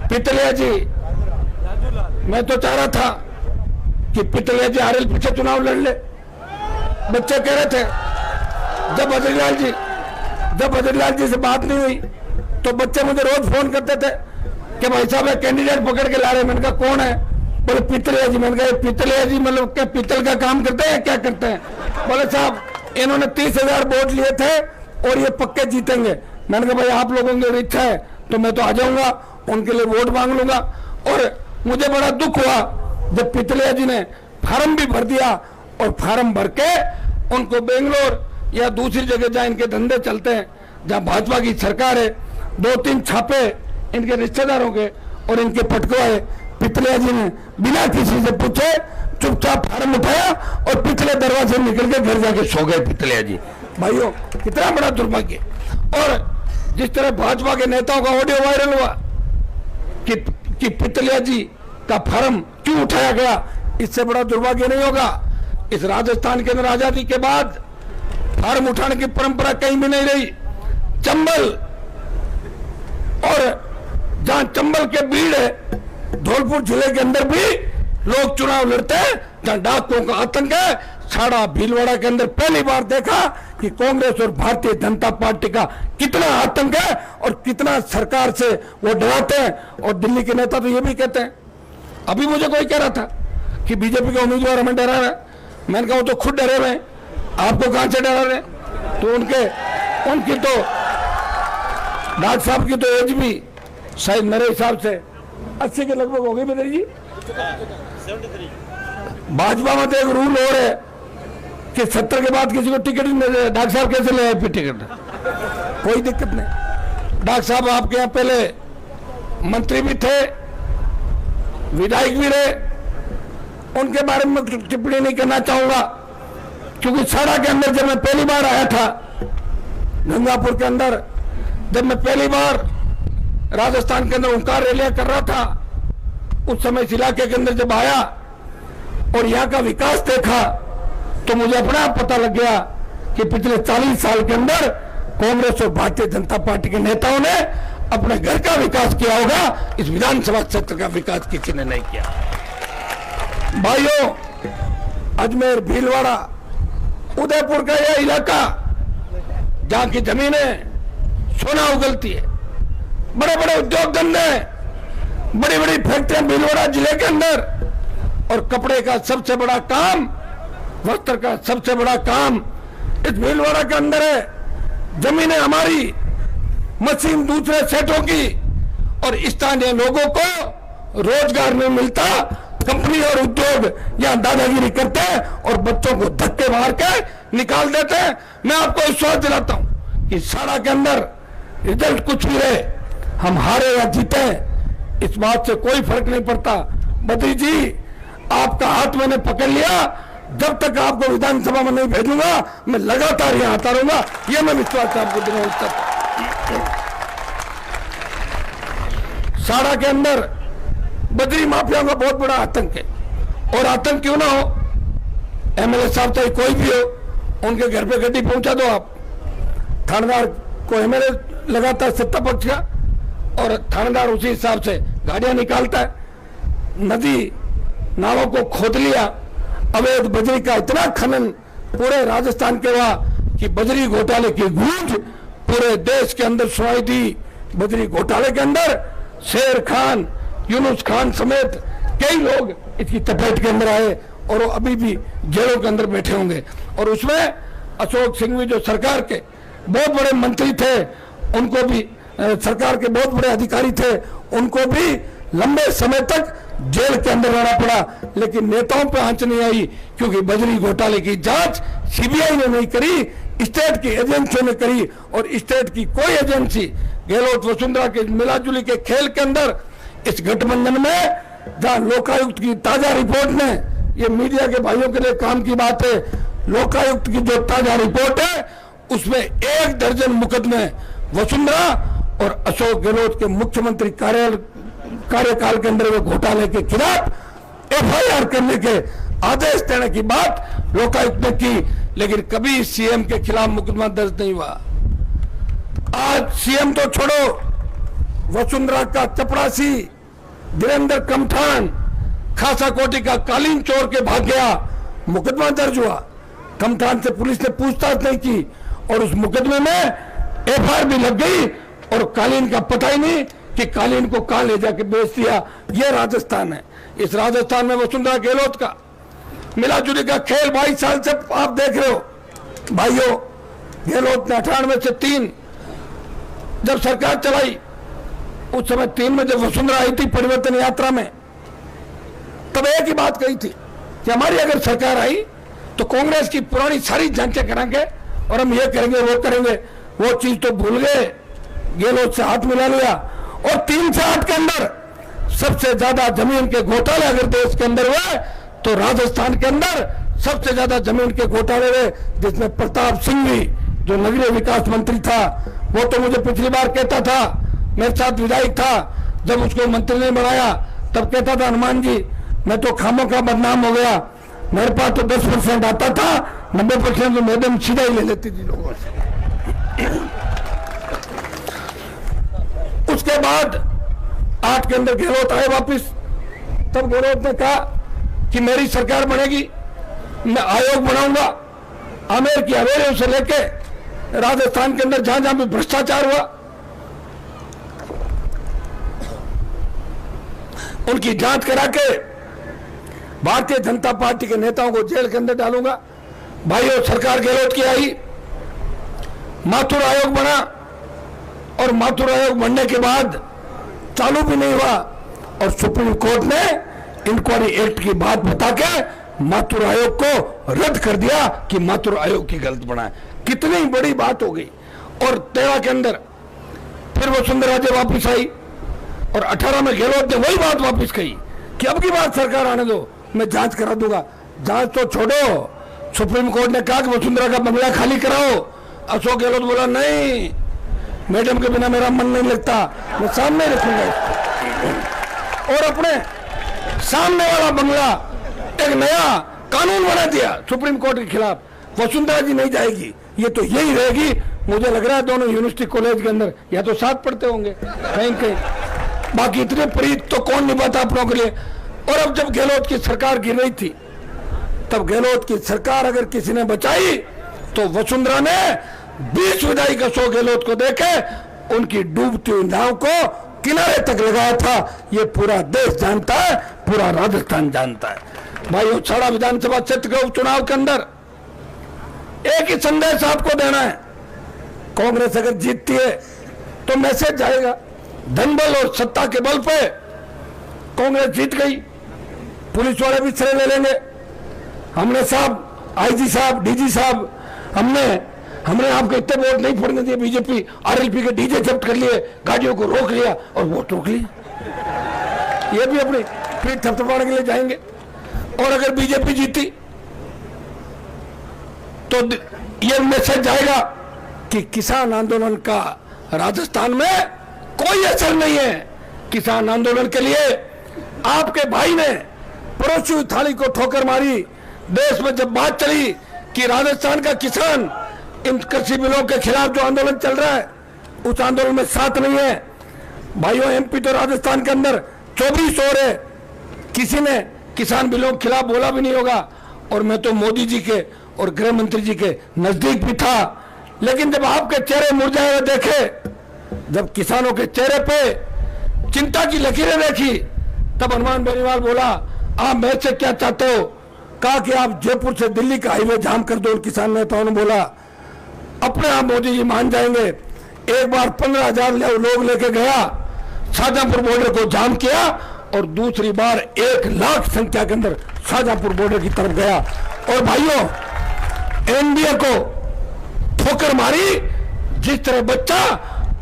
पितलिया जी, मैं तो चाह रहा था कि पितलिया जी आरएल पीछे चुनाव लड़ ले। बच्चे कह रहे थे, जब बद्रीलाल जी से बात नहीं हुई तो बच्चे मुझे रोज फोन करते थे कि भाई साहब कैंडिडेट पकड़ के ला रहे। मैंने कहा कौन है? बोले पितलिया जी। मैंने कहा पितलिया जी मतलब क्या पितल का काम करते हैं, क्या करते हैं? बोले साहब इन्होंने 30,000 वोट लिए थे और ये पक्के जीतेंगे। मैंने कहा भाई आप लोगों की इच्छा है तो मैं तो आ जाऊंगा, उनके लिए वोट मांग लूंगा। और मुझे बड़ा दुख हुआ जब पितलिया जी ने फार्म भी भर दिया और फार्म भर के उनको बेंगलोर या दूसरी जगह जहां इनके धंधे चलते हैं, जहां भाजपा की सरकार है, 2-3 छापे इनके रिश्तेदारों के और इनके पटकवाए पितलिया जी ने बिना किसी से पूछे चुपचाप फार्म उठाया और पिछले दरवाजे निकल के घर जाके सो गए पितलिया जी। भाइयों, कितना बड़ा दुर्भाग्य। और जिस तरह भाजपा के नेताओं का ऑडियो वायरल हुआ कि पितलिया जी का फार्म क्यों उठाया गया, इससे बड़ा दुर्भाग्य नहीं होगा। इस राजस्थान के अंदर आजादी के बाद फार्म उठाने की परंपरा कहीं भी नहीं रही। चंबल, और जहां चंबल के भीड़ है, धौलपुर जिले के अंदर भी लोग चुनाव लड़ते हैं, जहां डाकुओं का आतंक है। छाड़ा भीलवाड़ा के अंदर पहली बार देखा कि कांग्रेस और भारतीय जनता पार्टी का कितना आतंक है और कितना सरकार से वो डराते हैं। और दिल्ली के नेता तो ये भी कहते हैं, अभी मुझे कोई कह रहा था कि बीजेपी के उम्मीदवार हमें डरा रहा है। मैंने कहा वो तो खुद डरे हुए हैं, आपको कहां से डरा रहे? तो उनकी तो डॉक्टर साहब की तो एज भी शायद मेरे हिसाब से 80 के लगभग हो गई। बदल जी, भाजपा में तो एक रूल और है कि 70 के बाद किसी को टिकट नहीं दे। डॉक्टर साहब कैसे ले आए फिर टिकट? कोई दिक्कत नहीं। डॉक्टर साहब आपके यहाँ पहले मंत्री भी थे, विधायक भी रहे, उनके बारे में टिप्पणी नहीं करना चाहूंगा, क्योंकि साड़ा के अंदर जब मैं पहली बार आया था, गंगापुर के अंदर जब मैं पहली बार राजस्थान के अंदर ओंकार रैलियां कर रहा था, उस समय इस इलाके के अंदर जब आया और यहाँ का विकास देखा तो मुझे अपना पता लग गया कि पिछले 40 साल के अंदर कांग्रेस और भारतीय जनता पार्टी के नेताओं ने अपने घर का विकास किया होगा, इस विधानसभा क्षेत्र का विकास किसी ने नहीं किया। भाइयों, अजमेर, भीलवाड़ा, उदयपुर का यह इलाका जहां की जमीनें सोना उगलती है, बड़े बड़े उद्योग धंधे, बड़ी बड़ी फैक्ट्रियां भीलवाड़ा जिले के अंदर, और कपड़े का सबसे बड़ा काम, वस्त्र का सबसे बड़ा काम इस भीलवाड़ा के अंदर है। जमीनें हमारी, मशीन दूसरे सेठों की, और स्थानीय लोगों को रोजगार नहीं मिलता। कंपनी और उद्योग यहाँ दादागिरी करते हैं और बच्चों को धक्के मार के निकाल देते हैं। मैं आपको विश्वास दिलाता हूं कि साड़ा के अंदर रिजल्ट कुछ भी रहे, हम हारे या जीते, इस बात से कोई फर्क नहीं पड़ता। बद्री जी, आपका हाथ मैंने पकड़ लिया, जब तक आपको विधानसभा में नहीं भेजूंगा मैं लगातार यहाँ आता रहूंगा, यह मैं विश्वास आपको दिलाता हूं। साड़ा के अंदर बद्री माफियाओं का बहुत बड़ा आतंक है, और आतंक क्यों ना हो, एमएलए साहब चाहे कोई भी हो, उनके घर पे गड्डी पहुंचा दो आप। थानेदार को एमएलए लगाता है सत्ता पक्ष का, और थानेदार उसी हिसाब से गाड़ियां निकालता है। नदी नालों को खोद लिया, अवैध बजरी का इतना खनन पूरे राजस्थान के हुआ कि बजरी घोटाले की गूंज पूरे देश के अंदर सुनाई दी। बजरी घोटाले के अंदर शेर खान, यूनुस खान समेत कई लोग इसकी चपेट के अंदर आए, और वो अभी भी जेलों के अंदर बैठे होंगे। और उसमें अशोक सिंघवी जो सरकार के बहुत बड़े मंत्री थे, उनको भी सरकार के बहुत बड़े अधिकारी थे, उनको भी लंबे समय तक जेल के अंदर रहना पड़ा। लेकिन नेताओं पर आंच नहीं आई, क्योंकि बजरी घोटाले की जांच सीबीआई ने नहीं करी, स्टेट की एजेंसियों ने करी। और स्टेट की कोई एजेंसी गहलोत वसुंधरा के मिलाजुली के खेल के अंदर इस गठबंधन में, जहां लोकायुक्त की ताजा रिपोर्ट ने, ये मीडिया के भाइयों के लिए काम की बात है, लोकायुक्त की जो ताजा रिपोर्ट है उसमें 1 दर्जन मुकदमे वसुंधरा और अशोक गहलोत के मुख्यमंत्री कार्यकाल के अंदर वो घोटाले के खिलाफ एफआईआर करने के आदेश देने की बात लोकायुक्त ने की, लेकिन कभी सीएम के खिलाफ मुकदमा दर्ज नहीं हुआ। आज सीएम तो छोड़ो, वसुंधरा का चपरासी वीरेंद्र कमठान खासा कोटी का कालीन चोर के भाग गया, मुकदमा दर्ज हुआ। कमठान से पुलिस ने पूछताछ नहीं की और उस मुकदमे में एफआईआर भी लग गई, और कालीन का पता ही नहीं कि कालीन को कहां ले जाके बेच दिया। यह राजस्थान है। इस राजस्थान में वसुंधरा गहलोत का मिलाजुली का खेल 22 साल से आप देख रहे हो। भाइयों, गहलोत ने 98 से 3 जब सरकार चलाई, उस समय 3 में जब वसुंधरा आई थी परिवर्तन यात्रा में, तब एक ही बात कही थी कि हमारी अगर सरकार आई तो कांग्रेस की पुरानी सारी जांचें कराएंगे और हम ये करेंगे वो करेंगे। वो चीज तो भूल गए, गहलोत से हाथ मिला लिया, और 3 से 8 के अंदर सबसे ज्यादा जमीन के घोटाले अगर देश के अंदर हुए तो राजस्थान के अंदर सबसे ज्यादा जमीन के घोटाले हुए, जिसमें प्रताप सिंह भी जो नगरीय विकास मंत्री था, वो तो मुझे पिछली बार कहता था, मेरे साथ विधायक था, जब उसको मंत्री ने बनाया तब कहता था हनुमान जी मैं तो खामों का बदनाम हो गया, मेरे पास तो 10% आता था, 90% तो मैडम सीधा ही ले लेती थी लोगों से। उसके बाद 8 के अंदर गहलोत आए वापिस, तब गहलोत ने कहा कि मेरी सरकार बनेगी, मैं आयोग बनाऊंगा, आमेर की हवेलियों से लेके राजस्थान के अंदर जहां जहां भी भ्रष्टाचार हुआ उनकी जांच करा के भारतीय जनता पार्टी के नेताओं को जेल के अंदर डालूंगा। भाइयों, सरकार गहलोत की आई, माथुर आयोग बना, और माथुर आयोग बनने के बाद चालू भी नहीं हुआ, और सुप्रीम कोर्ट ने इंक्वायरी एक्ट की बात बता के माथुर आयोग को रद्द कर दिया कि माथुर आयोग की गलत बना है। कितनी बड़ी बात हो गई। और 13 के अंदर फिर वसुंधरा जी वापिस आई, और 18 में गहलोत ने वही बात वापिस कही कि अब की बात सरकार आने दो, मैं जांच करा दूंगा। जांच तो छोड़ो, सुप्रीम कोर्ट ने कहा कि वसुंधरा का बंगला खाली कराओ। अशोक गहलोत बोला नहीं, मैडम के बिना मेरा मन नहीं लगता, मैं सामने रखूंगा इसको। और अपने सामने वाला बंगला एक नया कानून बना दिया सुप्रीम कोर्ट के खिलाफ, वसुंधरा जी नहीं जाएगी, ये तो यही रहेगी। मुझे लग रहा है दोनों यूनिवर्सिटी कॉलेज के अंदर या तो साथ पढ़ते होंगे कहीं कहीं, बाकी इतने प्रीत तो कौन निभाता अपनों के लिए। और अब जब गहलोत की सरकार गिर रही थी, तब गहलोत की सरकार अगर किसी ने बचाई तो वसुंधरा ने 20 विधायक अशोक गहलोत को देके उनकी डूबती हुई नाव को किनारे तक लगाया था। ये पूरा देश जानता है, पूरा राजस्थान जानता है। भाइयों, छाड़ा विधानसभा क्षेत्र के उपचुनाव के अंदर एक ही संदेश आपको देना है, कांग्रेस अगर जीतती है तो मैसेज जाएगा, धन बल और सत्ता के बल पे कांग्रेस जीत गई, पुलिस वाले भी श्रेय ले लेंगे। हमने साहब, आईजी साहब, डीजी साहब, हमने आपको इतने वोट नहीं पड़ने दिए, बीजेपी आरएलपी के डीजे जब्त कर लिए, गाड़ियों को रोक लिया और वोट रोक लिए। ये भी अपनी पीठ थपथपाने के लिए जाएंगे। और अगर बीजेपी जीती तो ये मैसेज जाएगा कि किसान आंदोलन का राजस्थान में कोई असर नहीं है। किसान आंदोलन के लिए आपके भाई ने पड़ोसी थाली को ठोकर मारी। देश में जब बात चली कि राजस्थान का किसान इन कृषि बिलों के खिलाफ जो आंदोलन चल रहा है उस आंदोलन में साथ नहीं है। भाइयों, एमपी तो राजस्थान के अंदर 24 और है, किसी ने किसान बिलों के खिलाफ बोला भी नहीं होगा। और मैं तो मोदी जी के और गृह मंत्री जी के नजदीक भी था, लेकिन जब आपके चेहरे मुरझाए हुए देखे, जब किसानों के चेहरे पे चिंता की लकीरें देखी, तब हनुमान बेनीवाल बोला आप मेरे से क्या चाहते हो। कहा कि आप जयपुर से दिल्ली का हाईवे जाम कर दो। किसान नेताओं ने बोला अपने आप मोदी जी मान जाएंगे। एक बार 15,000 लोग लेके गया, शाहजहांपुर बॉर्डर को जाम किया, और दूसरी बार 1 लाख संख्या के अंदर शाहजहांपुर बॉर्डर की तरफ गया। और भाइयों, एनडीए को ठोकर मारी। जिस तरह बच्चा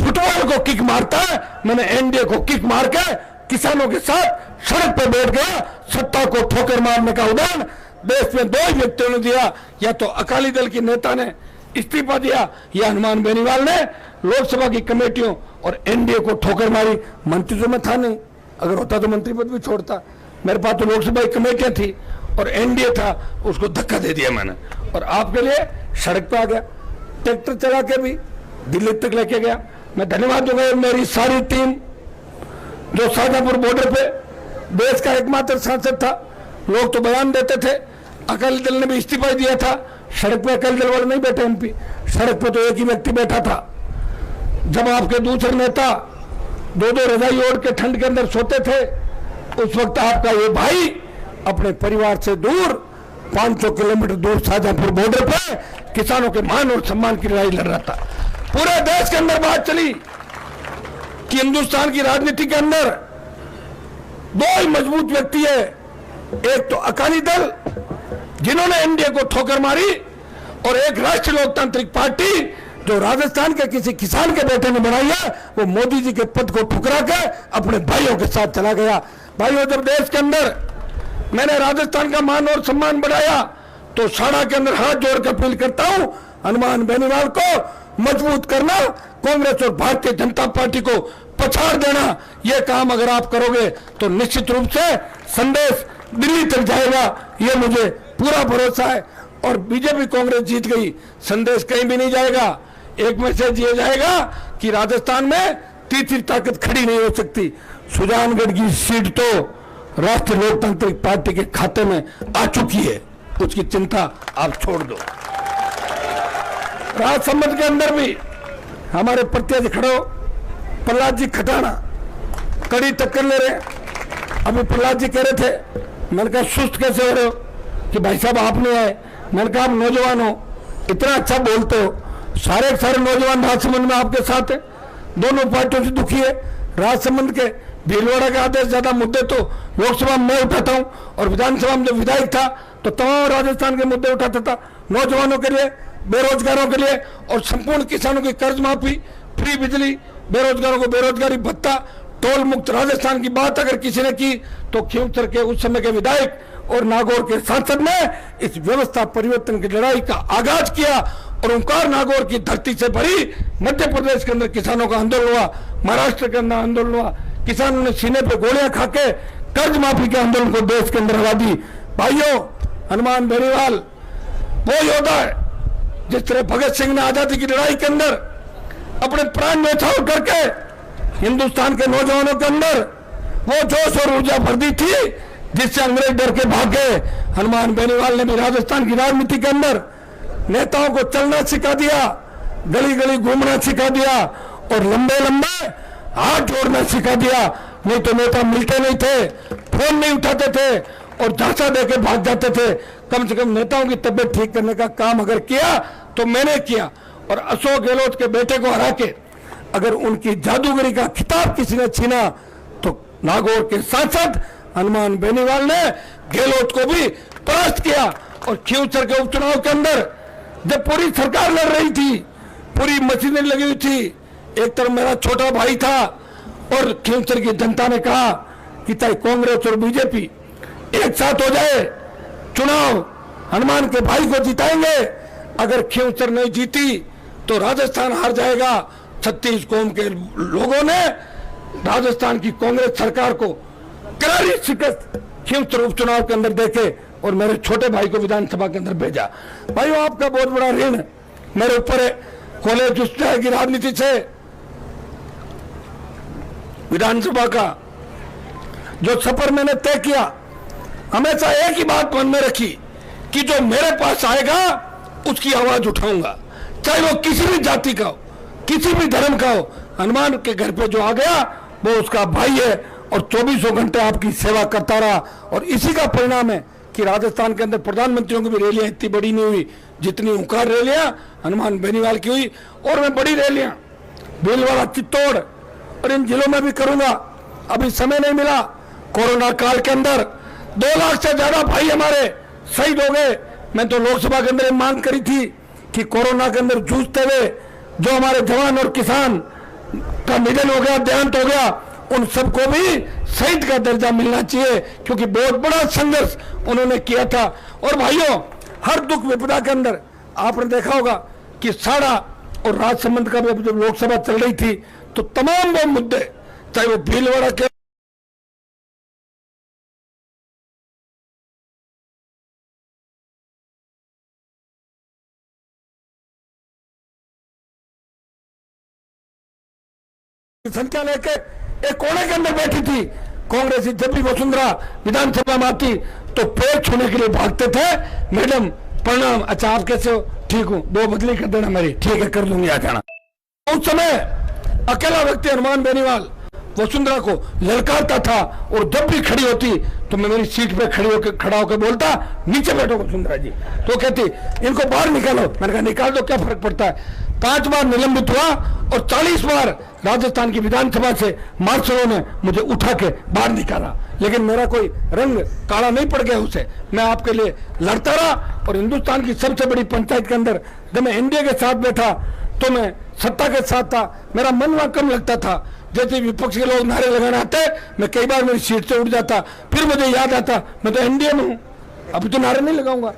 फुटबॉल को किक मारता है, मैंने एनडीए को किक मार के किसानों के साथ सड़क पर बैठ गया। सत्ता को ठोकर मारने का उदाहरण देश में 2 ही व्यक्तियों ने दिया, या तो अकाली दल की नेता ने इस्तीफा दिया या हनुमान बेनीवाल ने लोकसभा की कमेटियों और एनडीए को ठोकर मारी। मंत्री तो मैं था नहीं, अगर होता तो मंत्री पद भी छोड़ता। मेरे पास तो लोकसभा की कमेटियां थी और एनडीए था, उसको धक्का दे दिया मैंने और आपके लिए सड़क पे आ गया। ट्रैक्टर चला के भी दिल्ली तक लेके गया। मैं धन्यवाद दूंगा मेरी सारी टीम जो शाहजहांपुर बॉर्डर पे देश का एकमात्र सांसद था। लोग तो बयान देते थे, अकाली दल ने भी इस्तीफा दिया था। सड़क पे अकाली दल वाले नहीं बैठे एमपी, सड़क पे तो एक ही व्यक्ति बैठा था। जब आपके दूसरे नेता 2-2 रजाई ओढ़ के ठंड के अंदर सोते थे, उस वक्त आपका ये भाई अपने परिवार से दूर 500 किलोमीटर दूर शाहजहांपुर बॉर्डर पे किसानों के मान और सम्मान की लड़ाई लड़ रहा था। पूरे देश के अंदर बात चली कि हिंदुस्तान की राजनीति के अंदर 2 ही मजबूत व्यक्ति है, एक तो अकाली दल जिन्होंने एनडीए को ठोकर मारी, और एक राष्ट्रीय लोकतांत्रिक पार्टी जो राजस्थान के किसी किसान के बेटे ने बनाई है, वो मोदी जी के पद को ठुकरा के अपने भाइयों के साथ चला गया। भाइयों, जब देश के अंदर मैंने राजस्थान का मान और सम्मान बढ़ाया, तो शाड़ा के अंदर हाथ जोड़ कर अपील करता हूं, हनुमान बेनीवाल को मजबूत करना, कांग्रेस और भारतीय जनता पार्टी को पछाड़ देना, यह काम अगर आप करोगे तो निश्चित रूप से संदेश दिल्ली तक जाएगा, यह मुझे पूरा भरोसा है। और बीजेपी कांग्रेस जीत गई, संदेश कहीं भी नहीं जाएगा। एक मैसेज ये जाएगा कि राजस्थान में तीसरी ताकत खड़ी नहीं हो सकती। सुजानगढ़ की सीट तो राष्ट्रीय लोकतांत्रिक पार्टी के खाते में आ चुकी है, उसकी चिंता आप छोड़ दो। राजसमंद के अंदर भी हमारे प्रत्याशी खड़ो प्रहलाद जी खटाना कड़ी टक्कर ले रहे। अभी प्रहलाद जी कह रहे थे, मैंने कहा सुस्त कैसे हो रहे हो कि भाई साहब आप नहीं आए। मैंने कहा आप नौजवान हो, इतना अच्छा बोलते हो, सारे के सारे नौजवान राजसमंद में आपके साथ है, दोनों पार्टियों से दुखी है। राजसमंद के भीलवाड़ा के आधे से ज्यादा मुद्दे तो लोकसभा में मैं उठाता हूं, और विधानसभा में जब विधायक था तो तमाम राजस्थान के मुद्दे उठाता था, नौजवानों के लिए, बेरोजगारों के लिए, और संपूर्ण किसानों की कर्ज माफी, फ्री बिजली, बेरोजगारों को बेरोजगारी भत्ता, टोल मुक्त राजस्थान की बात अगर किसी ने की तो खींवसर के उस समय के विधायक और नागौर के सांसद ने इस व्यवस्था परिवर्तन की लड़ाई का आगाज किया, और ओंकार नागौर की धरती से भरी मध्य प्रदेश के अंदर किसानों का आंदोलन हुआ, महाराष्ट्र के अंदर आंदोलन हुआ, किसानों ने सीने पे गोलियां खाके कर्ज माफी के आंदोलन को देश के अंदर हरा दी। भाइयों, हनुमान बेनीवाल वो योद्धा है जिस तरह भगत सिंह ने आजादी की लड़ाई के अंदर अपने प्राण न्यौछावर करके हिंदुस्तान के नौजवानों के अंदर वो जोश और ऊर्जा भर दी थी जिससे अंग्रेज डर के भागे। हनुमान बेनीवाल ने भी राजस्थान की राजनीति के अंदर नेताओं को चलना सिखा दिया, गली गली घूमना सिखा दिया, और लंबे लंबे हाथ जोड़ना सिखा दिया। नहीं तो नेता मिलते नहीं थे, फोन नहीं उठाते थे और झांसा देके भाग जाते थे। कम से कम नेताओं की तबियत ठीक करने का काम अगर किया तो मैंने किया। और अशोक गहलोत के बेटे को हरा के अगर उनकी जादूगरी का खिताब किसी ने छीना तो नागौर के सांसद हनुमान बेनीवाल ने गहलोत को भी परास्त किया। और खींवसर के उपचुनाव के अंदर जब पूरी सरकार लड़ रही थी, पूरी मशीनें लगी हुई थी, एक तरफ मेरा छोटा भाई था और खींवसर की जनता ने कहा कि चाहे कांग्रेस और बीजेपी एक साथ हो जाए, चुनाव हनुमान के भाई को जिताएंगे। अगर खींवसर नहीं जीती तो राजस्थान हार जाएगा। 36 कौम के लोगों ने राजस्थान की कांग्रेस सरकार को करारी शिकस्त खींवसर उपचुनाव के अंदर देखे और मेरे छोटे भाई को विधानसभा के अंदर भेजा। भाइयों, आपका बहुत बड़ा ऋण मेरे ऊपर है। कॉलेज उच्च की राजनीति से विधानसभा का जो सफर मैंने तय किया, हमेशा एक ही बात मन में रखी कि जो मेरे पास आएगा उसकी आवाज उठाऊंगा, चाहे वो किसी भी जाति का हो, किसी भी धर्म का हो। हनुमान के घर पे जो आ गया वो उसका भाई है और 24 घंटे आपकी सेवा करता रहा। और इसी का परिणाम है कि राजस्थान के अंदर प्रधानमंत्रियों की भी रैलियां इतनी बड़ी नहीं हुई जितनी ओंकार रैलियां हनुमान बेनीवाल की हुई। और मैं बड़ी रैलियां भीलवाड़ा, चित्तौड़ और इन जिलों में भी करूंगा। अभी समय नहीं मिला, कोरोना काल के अंदर 2 लाख से ज्यादा भाई हमारे शहीद हो गए। मैं तो लोकसभा के अंदर मांग करी थी कि कोरोना के अंदर जूझते हुए जो हमारे जवान और किसान का निधन हो गया, देहांत हो गया, उन सबको भी शहीद का दर्जा मिलना चाहिए, क्योंकि बहुत बड़ा संघर्ष उन्होंने किया था। और भाइयों, हर दुख विपदा के अंदर आपने देखा होगा कि साड़ा और राजसमंद का भी जब लोकसभा चल रही थी तो तमाम वो मुद्दे, चाहे वो भीलवाड़ा के संख्या लेके एक कोने के अंदर बैठी थी। कांग्रेस जब भी वसुंधरा विधानसभा में आती तो पैर छूने के लिए भागते थे। मैडम प्रणाम, अच्छा आप कैसे हो? ठीक हूँ, 2 बदली कर देना मेरी। ठीक है, कर दूंगी, आ जाना। उस समय अकेला व्यक्ति हनुमान बेनीवाल वसुंधरा को ललकारता था और जब भी खड़ी होती तो मैं मेरी सीट पे खड़ा होकर बोलता, नीचे बैठो वसुंधरा जी। तो कहती इनको बाहर निकालो। मैंने कहा निकाल दो, क्या फर्क पड़ता है। 5 बार निलंबित हुआ और 40 बार राजस्थान की विधानसभा से मार्शलों ने मुझे उठा के बाहर निकाला, लेकिन मेरा कोई रंग काला नहीं पड़ गया उसे। मैं आपके लिए लड़ता रहा। और हिंदुस्तान की सबसे बड़ी पंचायत के अंदर जब मैं एनडीए के साथ बैठा तो मैं सत्ता के साथ था, मेरा मन वहां कम लगता था। जैसे विपक्ष के लोग नारे लगाने आते, मैं कई बार मेरी सीट से उठ जाता, फिर मुझे याद आता मैं तो एनडीए में हूँ, अभी तो नारे नहीं लगाऊंगा।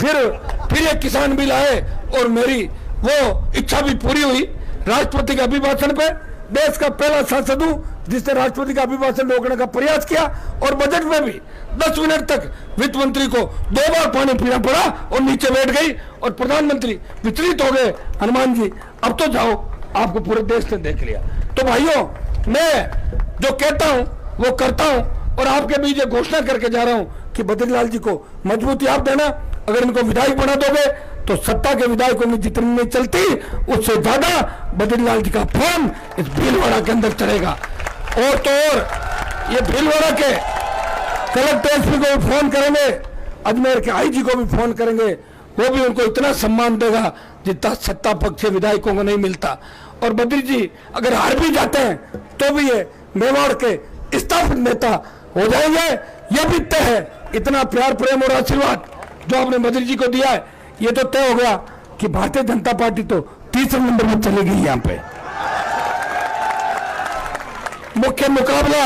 फिर एक किसान बिल आए और मेरी वो इच्छा भी पूरी हुई। राष्ट्रपति के अभिभाषण पे देश का पहला सांसद हूं जिसने राष्ट्रपति का अभिभाषण रोकने का प्रयास किया, और बजट में भी 10 मिनट तक वित्त मंत्री को 2 बार पानी पीना पड़ा और नीचे बैठ गई और प्रधानमंत्री विचलित हो गए, हनुमान जी अब तो जाओ, आपको पूरे देश ने देख लिया। तो भाइयों, मैं जो कहता हूं वो करता हूं, और आपके बीच ये घोषणा करके जा रहा हूं कि बद्रीलाल जी को मजबूती आप देना। अगर इनको विधायक बना दोगे तो सत्ता के विधायकों में जितनी नहीं चलती उससे ज्यादा बद्रीलाल जी का फोन इस भीलवाड़ा के अंदर चलेगा। और तो और ये भीलवाड़ा के कलेक्टर एसपी को भी फोन करेंगे, अजमेर के आईजी को भी फोन करेंगे, वो भी उनको इतना सम्मान देगा जितना सत्ता पक्ष के विधायकों को नहीं मिलता। और बद्री जी अगर हार भी जाते हैं तो भी ये मेवाड़ के स्थापित नेता हो जाएंगे, ये भी तय है। इतना प्यार प्रेम और आशीर्वाद जो आपने बद्री जी को दिया है, ये तो तय हो गया कि भारतीय जनता पार्टी तो तीसरे नंबर में चली गई। यहां पे मुख्य मुकाबला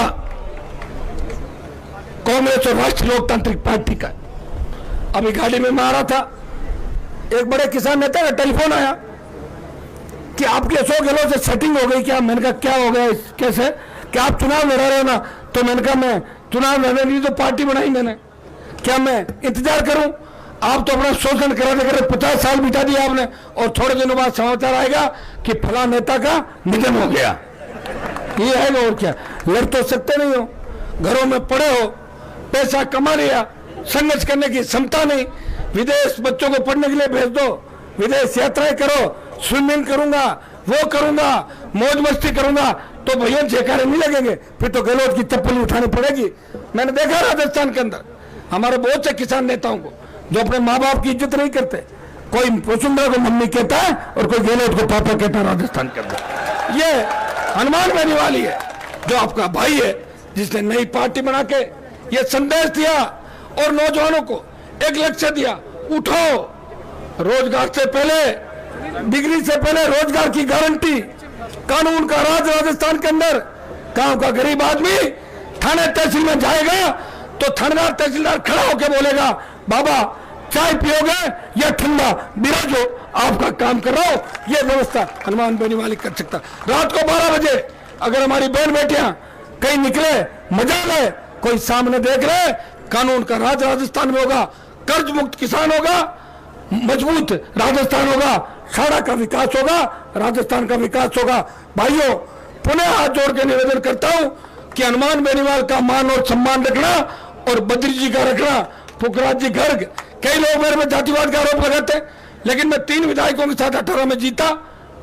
कांग्रेस और राष्ट्रीय लोकतांत्रिक पार्टी का। अभी गाड़ी में मैं आ रहा था, एक बड़े किसान नेता का टेलीफोन आया कि आपके अशोक गहलोत से सेटिंग हो गई क्या? मैंने कहा क्या हो गया, कैसे? कि आप चुनाव लड़ा रहे हो ना? तो मैंने कहा मैं चुनाव लड़ने की तो पार्टी बनाई मैंने, क्या मैं इंतजार करूं? आप तो अपना शोषण कराते करते 50 साल बिता दिया आपने, और थोड़े दिनों बाद समाचार आएगा कि फला नेता का निधन हो गया। ये है ना, और क्या? लड़ तो सकते नहीं हो, घरों में पड़े हो, पैसा कमा लिया, संघर्ष करने की क्षमता नहीं, विदेश बच्चों को पढ़ने के लिए भेज दो, विदेश यात्राएं करो, स्विमिंग करूंगा, वो करूंगा, मौज मस्ती करूंगा, तो भैया जयकारे नहीं लगेंगे, फिर तो गहलोत की चप्पल उठानी पड़ेगी। मैंने देखा राजस्थान के अंदर हमारे बहुत से किसान नेताओं को जो अपने माँ बाप की इज्जत नहीं करते, कोई वसुंधरा को मम्मी कहता है और कोई गहलोत को पापा कहता है राजस्थान के अंदर। ये हनुमान बेनीवाल है जो आपका भाई है, जिसने नई पार्टी बना के ये संदेश दिया और नौजवानों को एक लक्ष्य दिया, उठो, रोजगार से पहले, डिग्री से पहले रोजगार की गारंटी, कानून का राज राजस्थान के अंदर। गांव का गरीब आदमी थाने तहसील में जाएगा तो थानेदार तहसीलदार खड़ा होकर बोलेगा, बाबा चाय पियोगे या ठंडा, बिराजो, आपका काम कर रहा हो। ये व्यवस्था हनुमान बेनीवाल कर सकता। रात को 12 बजे अगर हमारी बहन बेटियां कहीं निकले, मजा ले, कोई सामने देख रहे, कानून का राज राजस्थान में होगा, कर्ज मुक्त किसान होगा, मजबूत राजस्थान होगा, साड़ा का विकास होगा, राजस्थान का विकास होगा। भाइयों, पुनः हाथ जोड़ के निवेदन करता हूं कि हनुमान बेनीवाल का मान और सम्मान रखना और बद्री जी का रखना। पुखराज जी गर्ग, कई लोग मेरे में जातिवाद का आरोप लगाते हैं, लेकिन मैं 3 विधायकों के साथ 18 में जीता,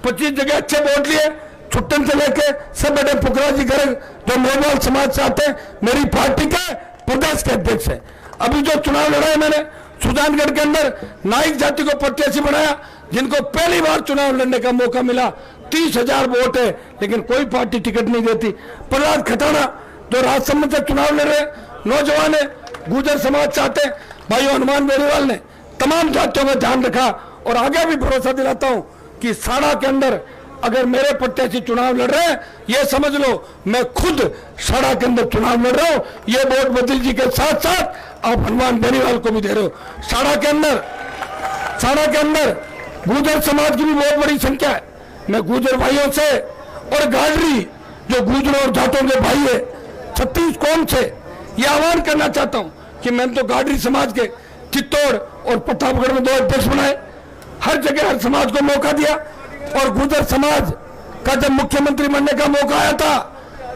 25 जगह अच्छे वोट लिए, छुट्टन से लेके सब बेटे पुखराज जी गर्ग जो मेवाड़ समाज से आते हैं, मेरी पार्टी के प्रदेश के अध्यक्ष है। अभी जो चुनाव लड़ाए मैंने सुजानगढ़ के अंदर नाइक जाति को प्रत्याशी बनाया, जिनको पहली बार चुनाव लड़ने का मौका मिला, 30,000 वोट है, लेकिन कोई पार्टी टिकट नहीं देती। प्रहलाद खटाना जो राजसमंद से चुनाव लड़ रहे, नौजवान है, गुर्जर समाज से आते हैं। भाइयों, हनुमान बेनीवाल ने तमाम जातियों का ध्यान रखा, और आगे भी भरोसा दिलाता हूं कि साड़ा के अंदर अगर मेरे प्रत्याशी चुनाव लड़ रहे हैं, ये समझ लो मैं खुद साड़ा के अंदर चुनाव लड़ रहा हूं। ये वोट बद्री जी के साथ साथ आप हनुमान बेनीवाल को भी दे रहे हो। साड़ा के अंदर गुर्जर समाज की भी बहुत बड़ी संख्या है। मैं गुर्जर भाइयों से और गाडरी जो गुर्जरों और जाटों के भाई है, 36 कौम से ये आह्वान करना चाहता हूं कि मैंने तो गाडरी समाज के चित्तौड़ और प्रतापगढ़ में 2 अध्यक्ष बनाए, हर जगह हर समाज को मौका दिया। और गुर्जर समाज का जब मुख्यमंत्री बनने का मौका आया था,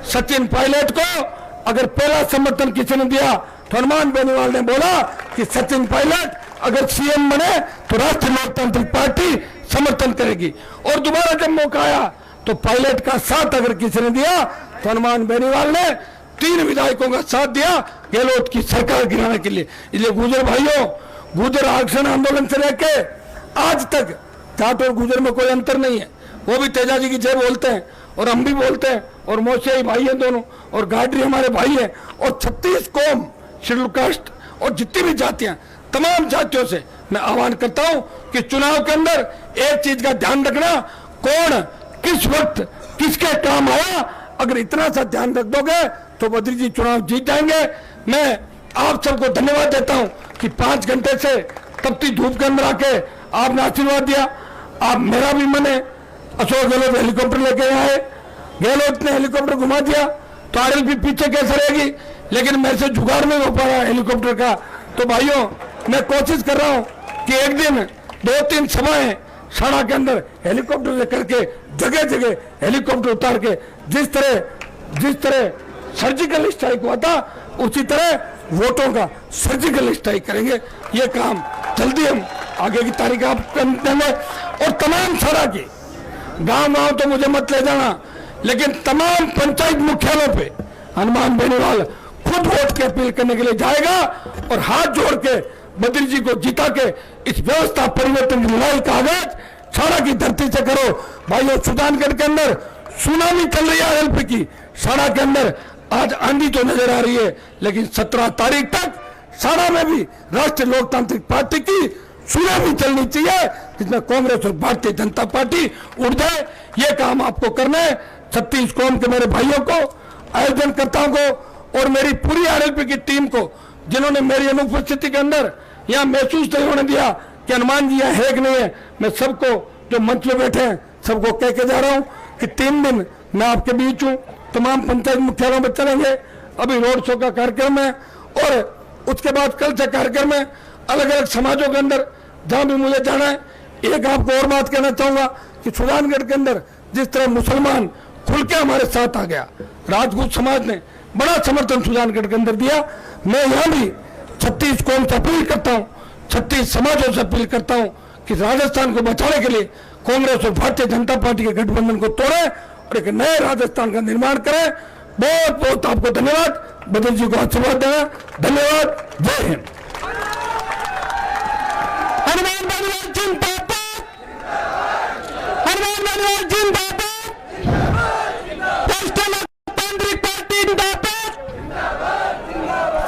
सचिन पायलट को अगर पहला समर्थन किसी ने दिया तो हनुमान बेनीवाल ने बोला कि सचिन पायलट अगर सीएम बने तो राष्ट्रीय लोकतांत्रिक पार्टी समर्थन करेगी। और दोबारा जब मौका आया तो पायलट का साथ अगर किसी ने दिया तो हनुमान बेनीवाल ने 3 विधायकों का साथ दिया गहलोत की सरकार गिराने के लिए। इसलिए गुर्जर भाइयों, गुर्जर आरक्षण आंदोलन से लेके आज तक जाट और गुर्जर में कोई अंतर नहीं है। वो भी तेजाजी की जय बोलते हैं और हम भी बोलते हैं, और मोशियाई भाई हैं दोनों, और गाडरी हमारे भाई हैं, और 36 कौम, शेड्यूल कास्ट और जितनी भी जातियां, तमाम जातियों से मैं आह्वान करता हूं कि चुनाव के अंदर एक चीज का ध्यान रखना, कौन किस वक्त किसके काम आया, अगर इतना सा ध्यान रख दोगे तो बद्री जी चुनाव जीत जाएंगे। मैं आप सबको धन्यवाद देता हूं कि 5 घंटे से तपती धूप के अंदर आके आपने आशीर्वाद दिया। आप मेरा भी मन है, अशोक गहलोत हेलीकॉप्टर लेके आए, गहलोत ने हेलीकॉप्टर घुमा दिया तो आरएलपी पीछे कैसे रहेगी, लेकिन मेरे से जुगाड़ नहीं हो पा रहा हेलीकॉप्टर का। तो भाइयों मैं कोशिश कर रहा हूं कि एक दिन 2-3 सभाएं साड़ा के अंदर हेलीकॉप्टर से करके जगह जगह हेलीकॉप्टर उतार के जिस तरह सर्जिकल स्ट्राइक हुआ था उसी तरह वोटों का सर्जिकल स्ट्राइक करेंगे। ये काम जल्दी हम आगे की तारीख आप देंगे। और तमाम साड़ा की गांव तो मुझे मत ले जाना, लेकिन तमाम पंचायत मुख्यालयों पे हनुमान बेनीवाल खुद वोट की अपील करने के लिए जाएगा और हाथ जोड़ के बद्री जी को जिता के इस व्यवस्था परिवर्तन की लड़ाई का आगाज साड़ा की धरती से करो। भाइयों सुल्तानगढ़ के अंदर सुनामी चल रही है आरएलपी की, साड़ा के अंदर आज आंधी तो नजर आ रही है, लेकिन 17 तारीख तक साड़ा में भी राष्ट्रीय लोकतांत्रिक पार्टी की सुनामी चलनी चाहिए जिसमें कांग्रेस और भारतीय जनता पार्टी उड़ जाए। ये काम आपको करना है। 36 कौम के मेरे भाइयों को, आयोजनकर्ताओं को और मेरी पूरी आरएलपी की टीम को जिन्होंने मेरी अनुपस्थिति के अंदर यहाँ महसूस नहीं होने दिया कि हनुमान जी यहाँ है कि नहीं है, मैं सबको जो मंच में बैठे हैं सबको कह के जा रहा हूँ कि 3 दिन मैं आपके बीच हूँ। तमाम पंचायत मुख्यालयों में चलेंगे, अभी रोड शो का कार्यक्रम है और उसके बाद कल से कार्यक्रम है अलग अलग समाजों के अंदर जहां भी मुझे जाना है। एक आपको और बात कहना चाहूंगा कि सुल्तानगढ़ के अंदर जिस तरह मुसलमान खुल के हमारे साथ आ गया, राजपूत समाज ने बड़ा समर्थन सुल्तानगढ़ के अंदर दिया। मैं यहाँ भी 36 कौम से अपील करता हूँ, 36 समाजों से अपील करता हूँ कि राजस्थान को बचाने के लिए कांग्रेस और भारतीय जनता पार्टी के गठबंधन को तोड़े और एक नए राजस्थान का निर्माण करें। बहुत बहुत आपको धन्यवाद, बद्री जी को आशीर्वाद देना। धन्यवाद, जय हिंद। हनुमान बेनीवाल जिंदाबाद, हनुमान बेनीवाल जिंदाबाद, राष्ट्रीय लोकतांत्रिक पार्टी जिंदाबाद।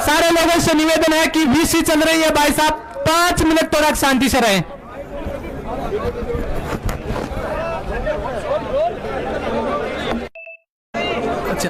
सारे लोगों से निवेदन है कि वीसी चल रही है, भाई साहब 5 मिनट थोड़ा शांति से रहें। अच्छा